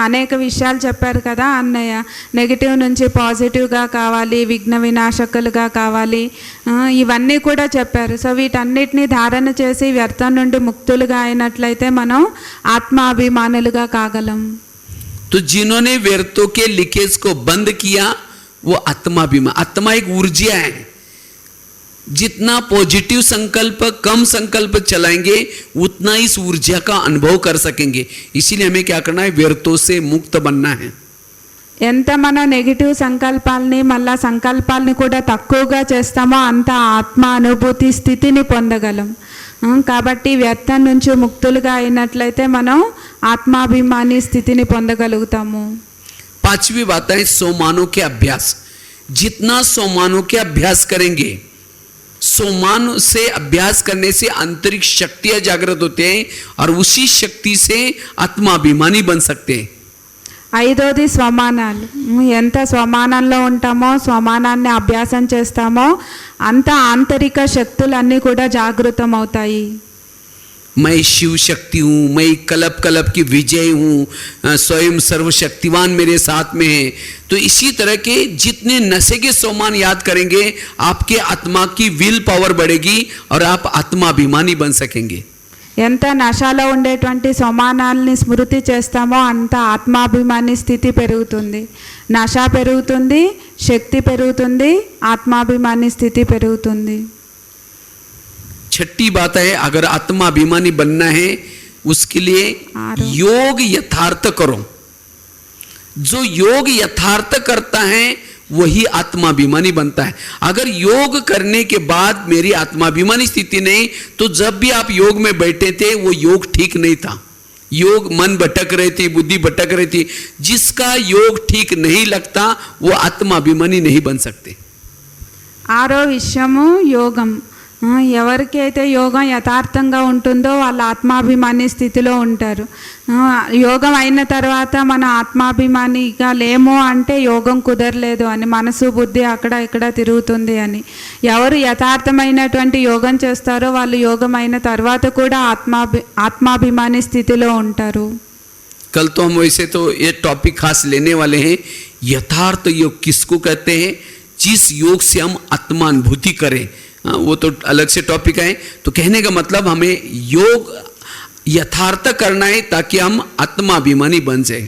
[SPEAKER 3] అనేక విషయాలు చెప్పారు కదా అన్నయ్య. నెగిటివ్ నుంచి పాజిటివ్గా కావాలి, విఘ్న వినాశకులుగా కావాలి, ఇవన్నీ కూడా చెప్పారు. సో వీటన్నిటిని ధారణ చేసి వ్యర్థం నుండి ముక్తులుగా అయినట్లయితే మనం ఆత్మాభిమానులుగా కాగలం.
[SPEAKER 2] तो जिन्होंने व्यर्थों के लीकेज को बंद किया वो आत्माभिमान। आत्मा एक ऊर्जा है, जितना पॉजिटिव संकल्प, कम संकल्प चलाएंगे उतना इस ऊर्जा का अनुभव कर सकेंगे। इसीलिए हमें क्या करना है, व्यर्थों से मुक्त बनना है।
[SPEAKER 3] ఎంత మనం నెగిటివ్ సంకల్పాలని మళ్ళా సంకల్పాలని కూడా తక్కువగా చేస్తామో అంత ఆత్మ అనుభూతి స్థితిని పొందగలం. కాబట్టి వ్యర్థం నుంచి ముక్తులుగా అయినట్లయితే మనం ఆత్మాభిమాని స్థితిని పొందగలుగుతాము.
[SPEAKER 2] 5वीं बात है सोमानों के अभ्यास। जितना सोमानों के अभ्यास करेंगे, सोमान से अभ्यास करने से आंतरिक शक्तियां जागृत होते हैं और उसी शक्ति से आत्माभिमानी बन सकते हैं.
[SPEAKER 3] 5వది స్వమానాలు. ఎంత స్వమానంలో ఉంటామో, స్వమానాన్ని అభ్యాసం చేస్తామో అంత ఆంతరిక శక్తులన్నీ కూడా జాగృతం అవుతాయి.
[SPEAKER 2] मैं शिव शक्ति हूँ, मैं कल्प कल्प की विजय हूँ, स्वयं सर्वशक्तिवान मेरे साथ में है। तो इसी तरह के जितने नशे के सोमान याद करेंगे आपके आत्मा की विल पावर बढ़ेगी और आप आत्माभिमानी बन सकेंगे.
[SPEAKER 3] ఎంత నశాలో ఉండేటువంటి సమానాల్ని స్మృతి చేస్తామో అంత ఆత్మాభిమాని స్థితి పెరుగుతుంది, నశ పెరుగుతుంది, శక్తి పెరుగుతుంది, ఆత్మాభిమాని స్థితి పెరుగుతుంది.
[SPEAKER 2] 6ठी बात है, अगर आत्माभिमानी बनना है उसके लिए योग यथार्थ करो। जो योग यथार्थ करता है वही आत्माभिमानी बनता है। अगर योग करने के बाद मेरी आत्माभिमानी स्थिति नहीं, तो जब भी आप योग में बैठे थे वो योग ठीक नहीं था। योग मन भटक रही थी, बुद्धि भटक रही थी। जिसका योग ठीक नहीं लगता वो आत्माभिमानी नहीं बन सकते.
[SPEAKER 3] 6వ విషయము యోగం. ఎవరికైతే యోగం యథార్థంగా ఉంటుందో వాళ్ళ ఆత్మాభిమాని స్థితిలో ఉంటారు. యోగం అయిన తర్వాత మన ఆత్మాభిమానిగా లేము అంటే యోగం కుదరలేదు అని, మనసు బుద్ధి అక్కడ ఇక్కడ తిరుగుతుంది అని. ఎవరు యథార్థమైనటువంటి యోగం చేస్తారో వాళ్ళు యోగం అయిన తర్వాత కూడా ఆత్మాభిమాని స్థితిలో ఉంటారు.
[SPEAKER 2] कल तो हम वैसे तो ये टॉपिक खास लेने वाले हैं, यथार्थ योग किसको कहते हैं, जिस योग से हम आत्मानुभूति करें। वो तो अलग से टॉपिक है। तो कहने का मतलब हमें योग यथार्थ करना है ताकि हम आत्माभिमानी बन जाए.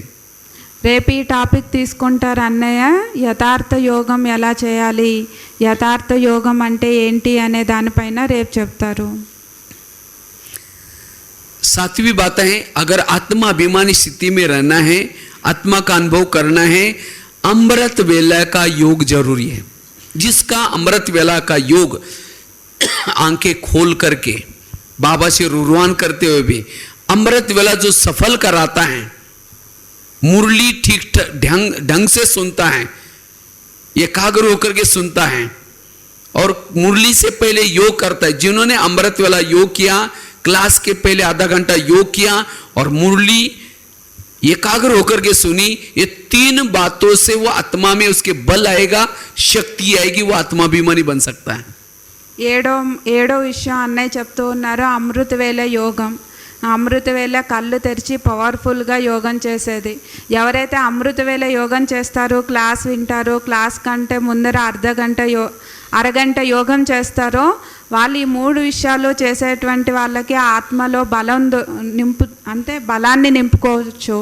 [SPEAKER 3] రేపు ఈ టాపిక్ తీసుకుంటారు అన్నయ్య. యథార్థ యోగం ఎలా చేయాలి, యథార్థ యోగం అంటే ఏంటి అనే దానిపైన రేపు చెప్తారు.
[SPEAKER 2] 7वीं बात है, अगर आत्माभिमानी स्थिति में रहना है, आत्मा का अनुभव करना है, अमृत वेला का योग जरूरी है. जिसका अमृत वेला का योग आंखें खोल करके बाबा से रुरवान करते हुए भी अमृत वेला जो सफल कराता है, मुरली ठीक ढंग से सुनता है, एकाग्र होकर के सुनता है और मुरली से पहले योग करता है। जिन्होंने अमृत वाला योग किया, क्लास के पहले आधा घंटा योग किया और मुरली एकाग्र होकर के सुनी, ये 3 बातों से वो आत्मा में उसके बल आएगा, शक्ति आएगी, वो आत्माभिमानी बन सकता है।
[SPEAKER 3] ఏడో విషయం అన్నయ్య చెప్తూ ఉన్నారు, అమృతవేళ యోగం. అమృతవేళ కళ్ళు తెరిచి పవర్ఫుల్గా యోగం చేసేది. ఎవరైతే అమృతవేళ యోగం చేస్తారో, క్లాస్ వింటారో, క్లాస్ కంటే ముందర అరగంట యోగం చేస్తారో, వాళ్ళు ఈ 3 విషయాలు చేసేటువంటి వాళ్ళకి ఆత్మలో బలాన్ని నింపుకోవచ్చు.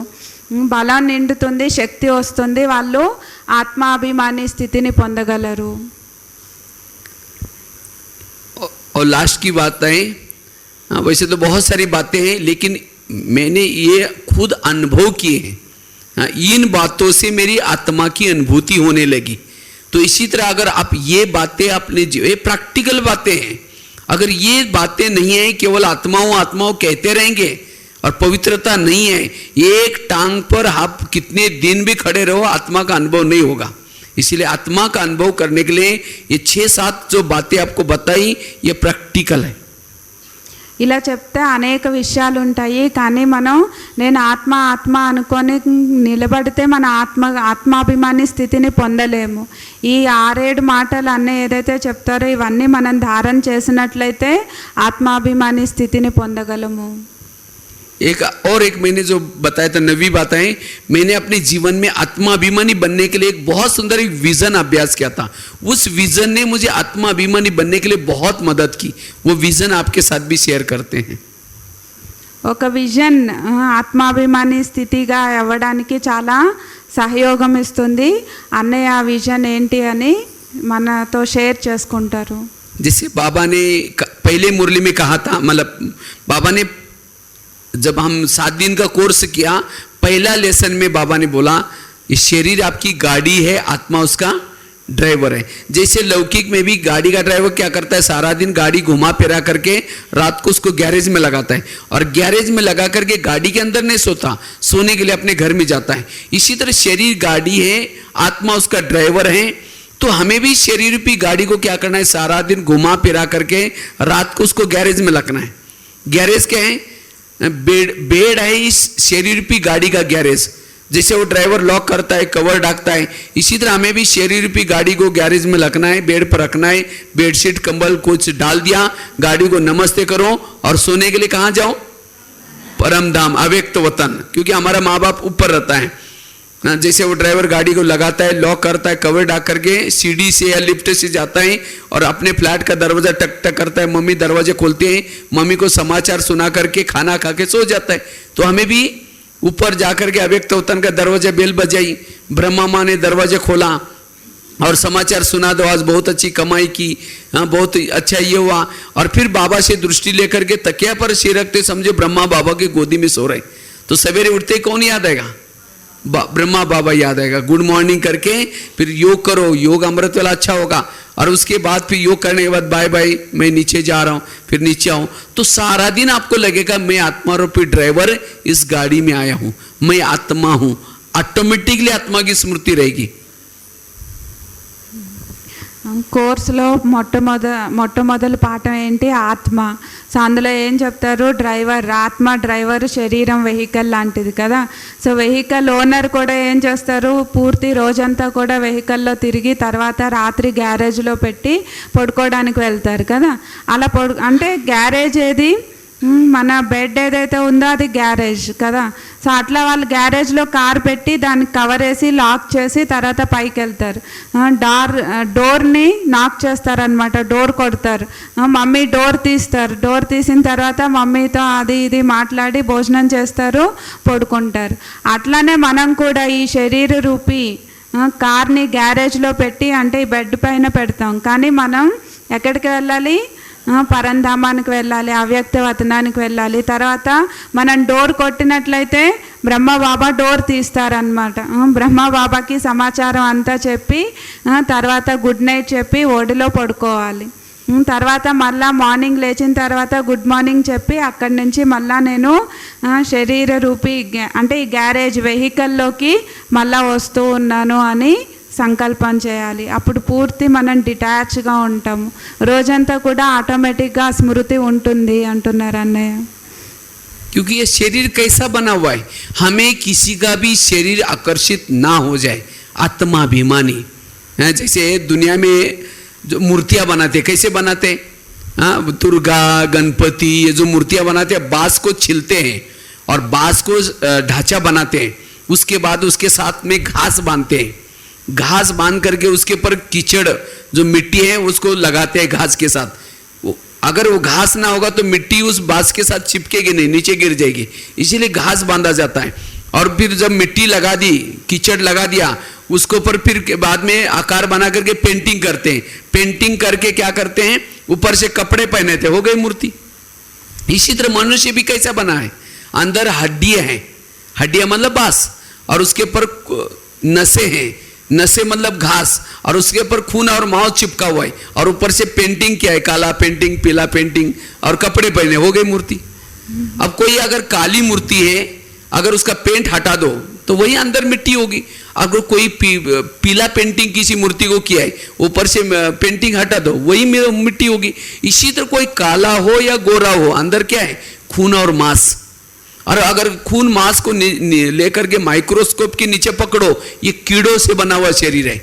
[SPEAKER 3] బలం నిండుతుంది, శక్తి వస్తుంది, వాళ్ళు ఆత్మాభిమాని స్థితిని పొందగలరు.
[SPEAKER 2] और लास्ट की बात है, वैसे तो बहुत सारी बातें हैं, लेकिन मैंने ये खुद अनुभव किए हैं। इन बातों से मेरी आत्मा की अनुभूति होने लगी। तो इसी तरह अगर आप ये बातें अपने ये प्रैक्टिकल बातें हैं, अगर ये बातें नहीं है, केवल आत्माओं कहते रहेंगे और पवित्रता नहीं है, एक टांग पर आप कितने दिन भी खड़े रहो, आत्मा का अनुभव नहीं होगा। इसीलिए आत्मा का अनुभव करने के लिए ये 6-7 जो बातें आपको बताई, ये प्रैक्टिकल है।
[SPEAKER 3] ఇలా చెప్తే అనేక విషయాలు ఉంటాయి, కానీ మనం నేను ఆత్మ అనుకొని నిలబడితే మన ఆత్మాభిమాని స్థితిని పొందలేము. ఈ 6-7 మాటలు అన్నీ ఏదైతే చెప్తారో ఇవన్నీ మనం ధారణ చేసినట్లయితే ఆత్మాభిమాని స్థితిని పొందగలము.
[SPEAKER 2] एक मैंने जो बताया था, 9वीं बात है, मैंने अपने जीवन में आत्माभिमानी बनने के लिए एक बहुत सुंदर एक विजन अभ्यास किया था। उस विजन ने मुझे आत्माभिमानी बनने के लिए बहुत मदद की। वो विजन आपके साथ भी शेयर करते हैं।
[SPEAKER 3] ఒక విజన్ ఆత్మాభిమాని స్థితిగా అవ్వడానికి చాలా సహయోగం ఇస్తుంది. అన్నయ్య ఆ విజన్ ఏంటి అని మనతో షేర్ చేసుకుంటారు.
[SPEAKER 2] जैसे बाबा ने पहले मुरली में कहा था, मतलब बाबा ने जब हम 7 दिन का कोर्स किया, पहला लेसन में बाबा ने बोला, ये शरीर आपकी गाड़ी है, आत्मा उसका ड्राइवर है। जैसे लौकिक में भी गाड़ी का ड्राइवर क्या करता है, सारा दिन गाड़ी घुमा फिरा करके रात को उसको गैरेज में लगाता है, और गैरेज में लगा करके गाड़ी के अंदर नहीं सोता, सोने के लिए अपने घर में जाता है। इसी तरह शरीर गाड़ी है, आत्मा उसका ड्राइवर है। तो हमें भी शरीर रूपी गाड़ी को क्या करना है, सारा दिन घुमा फिरा करके रात को उसको गैरेज में लगना है। गैरेज क्या है, बेड है इस शरीर रूपी गाड़ी का गैरेज। जैसे वो ड्राइवर लॉक करता है, कवर ढकता है, इसी तरह हमें भी शरीर रूपी गाड़ी को गैरेज में रखना है, बेड पर रखना है। बेडशीट कंबल कुछ डाल दिया, गाड़ी को नमस्ते करो और सोने के लिए कहाँ जाओ, परम धाम, अव्यक्त वतन, क्योंकि हमारा माँ बाप ऊपर रहता है। जैसे वो ड्राइवर गाड़ी को लगाता है, लॉक करता है, कवर ढक करके सीढ़ी से या लिफ्ट से जाता है और अपने फ्लैट का दरवाजा टक टक करता है, मम्मी दरवाजे खोलते हैं, मम्मी को समाचार सुना करके खाना खा के सो जाता है। तो हमें भी ऊपर जाकर के अव्यक्त वतन का दरवाजा बेल बजाई, ब्रह्मा माँ ने दरवाजा खोला और समाचार सुना दो, आज बहुत अच्छी कमाई की, हाँ बहुत अच्छा ये हुआ। और फिर बाबा से दृष्टि लेकर के तकिया पर सिर रखते, समझे ब्रह्मा बाबा की गोदी में सो रहे। तो सवेरे उठते कौन याद आएगा, ब्रह्मा बाबा याद आएगा। गुड मॉर्निंग करके फिर योग करो, योग अमृत वाला अच्छा होगा। और उसके बाद फिर योग करने के बाद बाय बाय, मैं नीचे जा रहा हूँ, फिर नीचे आऊँ। तो सारा दिन आपको लगेगा मैं आत्मा रूपी ड्राइवर इस गाड़ी में आया हूँ, मैं आत्मा हूँ। ऑटोमेटिकली आत्मा की स्मृति रहेगी।
[SPEAKER 3] కోర్సులో మొట్టమొదటి పాఠం ఏంటి, ఆత్మ. సో అందులో ఏం చెప్తారు, డ్రైవర్, ఆత్మ డ్రైవర్, శరీరం వెహికల్ లాంటిది కదా. సో వెహికల్ ఓనర్ కూడా ఏం చేస్తారు, పూర్తి రోజంతా కూడా వెహికల్లో తిరిగి తర్వాత రాత్రి గ్యారేజ్లో పెట్టి పడుకోవడానికి వెళ్తారు కదా. అలా అంటే గ్యారేజ్ ఏది, మన బెడ్ ఏదైతే ఉందో అది గ్యారేజ్ కదా. సో అట్లా వాళ్ళు గ్యారేజ్లో కార్ పెట్టి దానికి కవర్ వేసి లాక్ చేసి తర్వాత పైకి వెళ్తారు. డోర్ని నాక్ చేస్తారనమాట, డోర్ కొడతారు, మమ్మీ డోర్ తీస్తారు. డోర్ తీసిన తర్వాత మమ్మీతో అది ఇది మాట్లాడి భోజనం చేస్తారు, పడుకుంటారు. అట్లానే మనం కూడా ఈ శరీర రూపీ కార్ని గ్యారేజ్లో పెట్టి, అంటే ఈ బెడ్ పైన పెడతాం, కానీ మనం ఎక్కడికి వెళ్ళాలి, పరంధామానికి వెళ్ళాలి, అవ్యక్త వతనానికి వెళ్ళాలి. తర్వాత మనం డోర్ కొట్టినట్లయితే బ్రహ్మబాబా డోర్ తీస్తారనమాట. బ్రహ్మబాబాకి సమాచారం అంతా చెప్పి తర్వాత గుడ్ నైట్ చెప్పి ఒడిలో పడుకోవాలి. తర్వాత మళ్ళా మార్నింగ్ లేచిన తర్వాత గుడ్ మార్నింగ్ చెప్పి అక్కడి నుంచి మళ్ళా నేను శరీర రూపీ అంటే ఈ గ్యారేజ్ వెహికల్లోకి మళ్ళా వస్తూ ఉన్నాను అని సంకల్పం చేయాలి. అప్పుడు పూర్తి మనం డిటాచ్గా ఉంటాము. రోజంతా కూడా ఆటోమేటిక్గా స్మృతి ఉంటుంది అంటున్నారు అన్నయ్య.
[SPEAKER 2] क्योंकि ये शरीर कैसा बना हुआ है, हमें किसी का भी शरीर आकर्षित ना हो जाए. आत्माभिमानी है. जैसे दुनिया में जो मूर्तियां बनाते, कैसे बनाते हैं? हाँ, दुर्गा गणपति, ये जो मूर्तियां बनाते हैं, बांस को छिलते हैं और बांस को ढांचा बनाते हैं. उसके बाद उसके साथ में घास बांधते हैं. घास बांध करके उसके ऊपर कीचड़ जो मिट्टी है उसको लगाते हैं घास के साथ. अगर वो घास ना होगा तो मिट्टी उस बांस के साथ चिपकेगी नहीं, नीचे गिर जाएगी. इसीलिए घास बांधा जाता है. और फिर जब मिट्टी लगा दी, कीचड़ लगा दिया, उसके ऊपर फिर बाद में आकार बना करके पेंटिंग करते हैं. पेंटिंग करके क्या करते हैं, ऊपर से कपड़े पहने थे, हो गई मूर्ति. इसी तरह मनुष्य भी कैसा बना है, अंदर हड्डियां हैं. हड्डियां मतलब बांस, और उसके ऊपर नसें हैं. नसे मतलब घास, और उसके ऊपर खून और मांस चिपका हुआ है, और ऊपर से पेंटिंग किया है, काला पेंटिंग, पीला पेंटिंग, और कपड़े पहने, हो गई मूर्ति. अब कोई अगर काली मूर्ति है, अगर उसका पेंट हटा दो तो वही अंदर मिट्टी होगी. अगर कोई पीला पेंटिंग किसी मूर्ति को किया है, ऊपर से पेंटिंग हटा दो, वही मिट्टी होगी. इसी तरह कोई काला हो या गोरा हो, अंदर क्या है, खून और मांस. और अगर खून मांस को लेकर के माइक्रोस्कोप के नीचे पकड़ो, ये कीड़ों से बना हुआ शरीर है.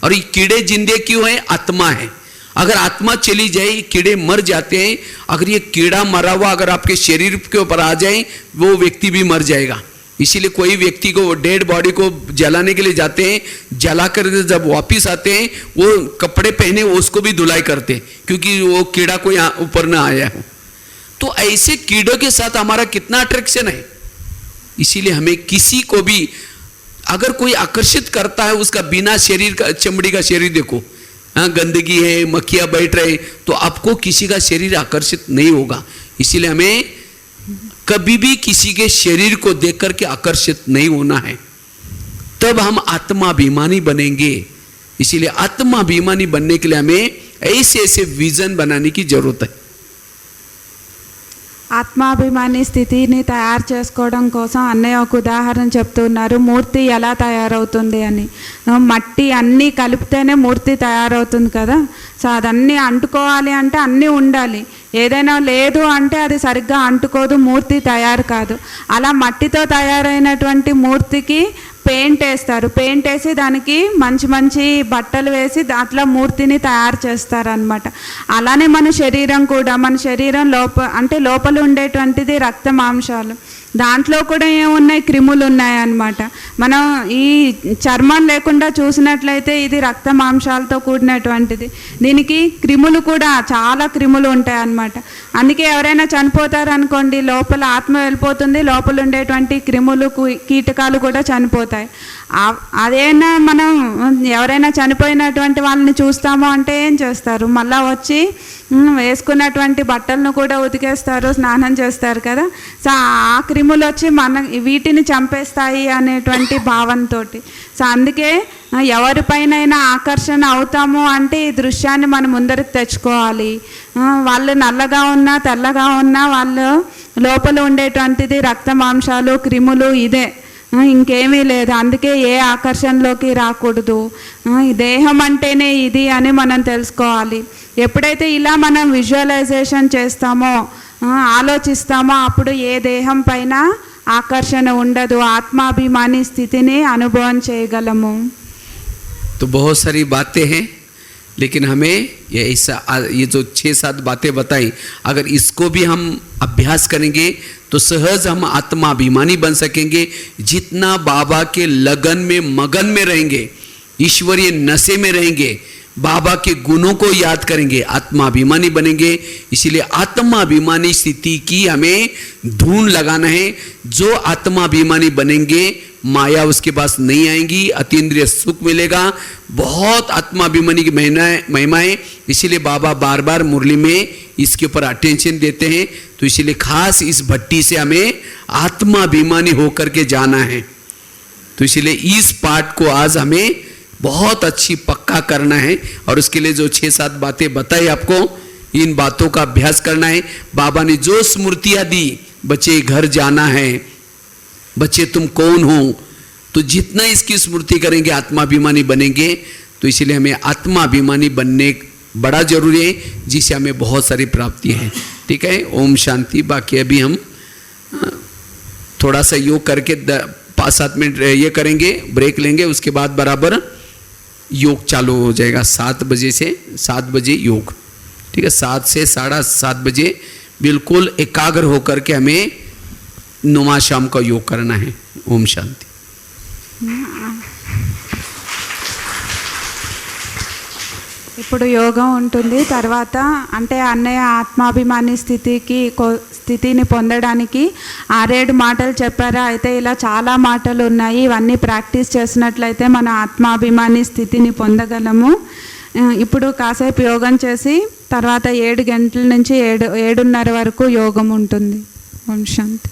[SPEAKER 2] और ये कीड़े जिंदे क्यों हैं, आत्मा है. अगर आत्मा चली जाए, कीड़े मर जाते हैं. अगर ये कीड़ा मरा हुआ अगर आपके शरीर के ऊपर आ जाए, वो व्यक्ति भी मर जाएगा. इसीलिए कोई व्यक्ति को डेड बॉडी को जलाने के लिए जाते हैं, जला कर जब वापिस आते हैं, वो कपड़े पहने उसको भी धुलाई करते हैं, क्योंकि वो कीड़ा कोई ऊपर ना आया हो. तो ऐसे कीड़ों के साथ हमारा कितना अट्रैक्शन है. इसीलिए हमें किसी को भी अगर कोई आकर्षित करता है, उसका बिना शरीर का, चमड़ी का शरीर देखो, हाँ, गंदगी है, मक्खियां बैठ रहे, तो आपको किसी का शरीर आकर्षित नहीं होगा. इसीलिए हमें कभी भी किसी के शरीर को देख करके आकर्षित नहीं होना है. तब हम आत्माभिमानी बनेंगे. इसीलिए आत्माभिमानी बनने के लिए हमें ऐसे ऐसे विजन बनाने की जरूरत है.
[SPEAKER 3] ఆత్మాభిమాని స్థితిని తయారు చేసుకోవడం కోసం అన్నయ్య ఒక ఉదాహరణ చెప్తున్నారు. మూర్తి ఎలా తయారవుతుంది అని. మట్టి అన్నీ కలిపితేనే మూర్తి తయారవుతుంది కదా. సో అదన్నీ అంటుకోవాలి అంటే అన్నీ ఉండాలి. ఏదైనా లేదు అంటే అది సరిగ్గా అంటుకోదు, మూర్తి తయారు కాదు. అలా మట్టితో తయారైనటువంటి మూర్తికి పెయింట్ వేస్తారు. పెయింట్ వేసి దానికి మంచి మంచి బట్టలు వేసి దాంట్లో మూర్తిని తయారు చేస్తారనమాట. అలానే మన శరీరం కూడా, మన శరీరం లోపల ఉండేటువంటిది రక్త మాంసాలు. దాంట్లో కూడా ఏమున్నాయి, క్రిములు ఉన్నాయన్నమాట. మనం ఈ చర్మం లేకుండా చూసినట్లయితే ఇది రక్త మాంసాలతో కూడినటువంటిది. దీనికి క్రిములు కూడా చాలా క్రిములు ఉంటాయి అన్నమాట. అందుకే ఎవరైనా చనిపోతారు అనుకోండి, లోపల ఆత్మ వెళ్ళిపోతుంది, లోపల ఉండేటువంటి క్రిములు కీటకాలు కూడా చనిపోతాయి. అదేనా మనం ఎవరైనా చనిపోయినటువంటి వాళ్ళని చూస్తాము అంటే ఏం చేస్తారు, మళ్ళీ వచ్చి వేసుకున్నటువంటి బట్టలను కూడా ఉతికేస్తారు, స్నానం చేస్తారు కదా. సో ఆ క్రిములు వచ్చి వీటిని చంపేస్తాయి అనేటువంటి భావంతో. సో అందుకే ఎవరిపైనైనా ఆకర్షణ అవుతాము అంటే ఈ దృశ్యాన్ని మనం ముందరికి తెచ్చుకోవాలి. వాళ్ళు నల్లగా ఉన్నా తెల్లగా ఉన్నా వాళ్ళు లోపల ఉండేటువంటిది రక్త మాంసాలు, క్రిములు, ఇదే, ఇంకేమీ లేదు. అందుకే ఏ ఆకర్షణలోకి రాకూడదు. ఈ దేహం అంటేనే ఇది అని మనం తెలుసుకోవాలి. ఎప్పుడైతే ఇలా మనం విజువలైజేషన్ చేస్తామో, ఆలోచిస్తామో, అప్పుడు ఏ దేహం పైన ఆకర్షణ ఉండదు. ఆత్మాభిమాని స్థితిని అనుభవం చేయగలము.
[SPEAKER 2] तो बहुत सारी बातें हैं, लेकिन हमें ये जो 6-7 बातें बताई, अगर इसको भी हम अभ्यास करेंगे तो सहज हम आत्माभिमानी बन सकेंगे. जितना बाबा के लगन में मगन में रहेंगे, ईश्वरीय नशे में रहेंगे, बाबा के गुणों को याद करेंगे, आत्माभिमानी बनेंगे. इसीलिए आत्माभिमानी स्थिति की हमें धून लगाना है. जो आत्माभिमानी बनेंगे, माया उसके पास नहीं आएंगी, अतीन्द्रिय सुख मिलेगा. बहुत आत्माभिमानी की महिमा है. इसीलिए बाबा बार बार मुरली में इसके ऊपर अटेंशन देते हैं. तो इसीलिए खास इस भट्टी से हमें आत्माभिमानी होकर के जाना है. तो इसीलिए इस पाठ को आज हमें बहुत अच्छी पक्का करना है. और उसके लिए जो 6-7 बातें बताई आपको, इन बातों का अभ्यास करना है. बाबा ने जो स्मृतियां दी, बच्चे घर जाना है, बच्चे तुम कौन हो, तो तो जितना इसकी स्मृति करेंगे आत्माभिमानी बनेंगे। तो इसलिए हमें आत्माभिमानी बनने बड़ा जरूरी है, जिससे हमें बहुत सारी प्राप्तियां हैं। ठीक है, ओम शांति। बाकी अभी हम थोड़ा सा योग करके 5-7 मिनट ये करेंगे, ब्रेक लेंगे, उसके बाद बराबर योग चालू हो जाएगा 7 बजे से 7 बजे योग। ठीक है, 7 से 7:30 बजे बिल्कुल एकाग्र होकर के हमें नुमा शाम का योग करना है। ओम शांति।
[SPEAKER 3] ఇప్పుడు యోగం ఉంటుంది, తర్వాత అంటే అన్నయ్య ఆత్మాభిమాని స్థితిని పొందడానికి 6-7 మాటలు చెప్పారా. అయితే ఇలా చాలా మాటలు ఉన్నాయి, ఇవన్నీ ప్రాక్టీస్ చేసినట్లయితే మన ఆత్మాభిమాని స్థితిని పొందగలము. ఇప్పుడు కాసేపు యోగం చేసి తర్వాత 7 గంటల నుంచి 7:30 వరకు యోగం ఉంటుంది. ఓం శాంతి.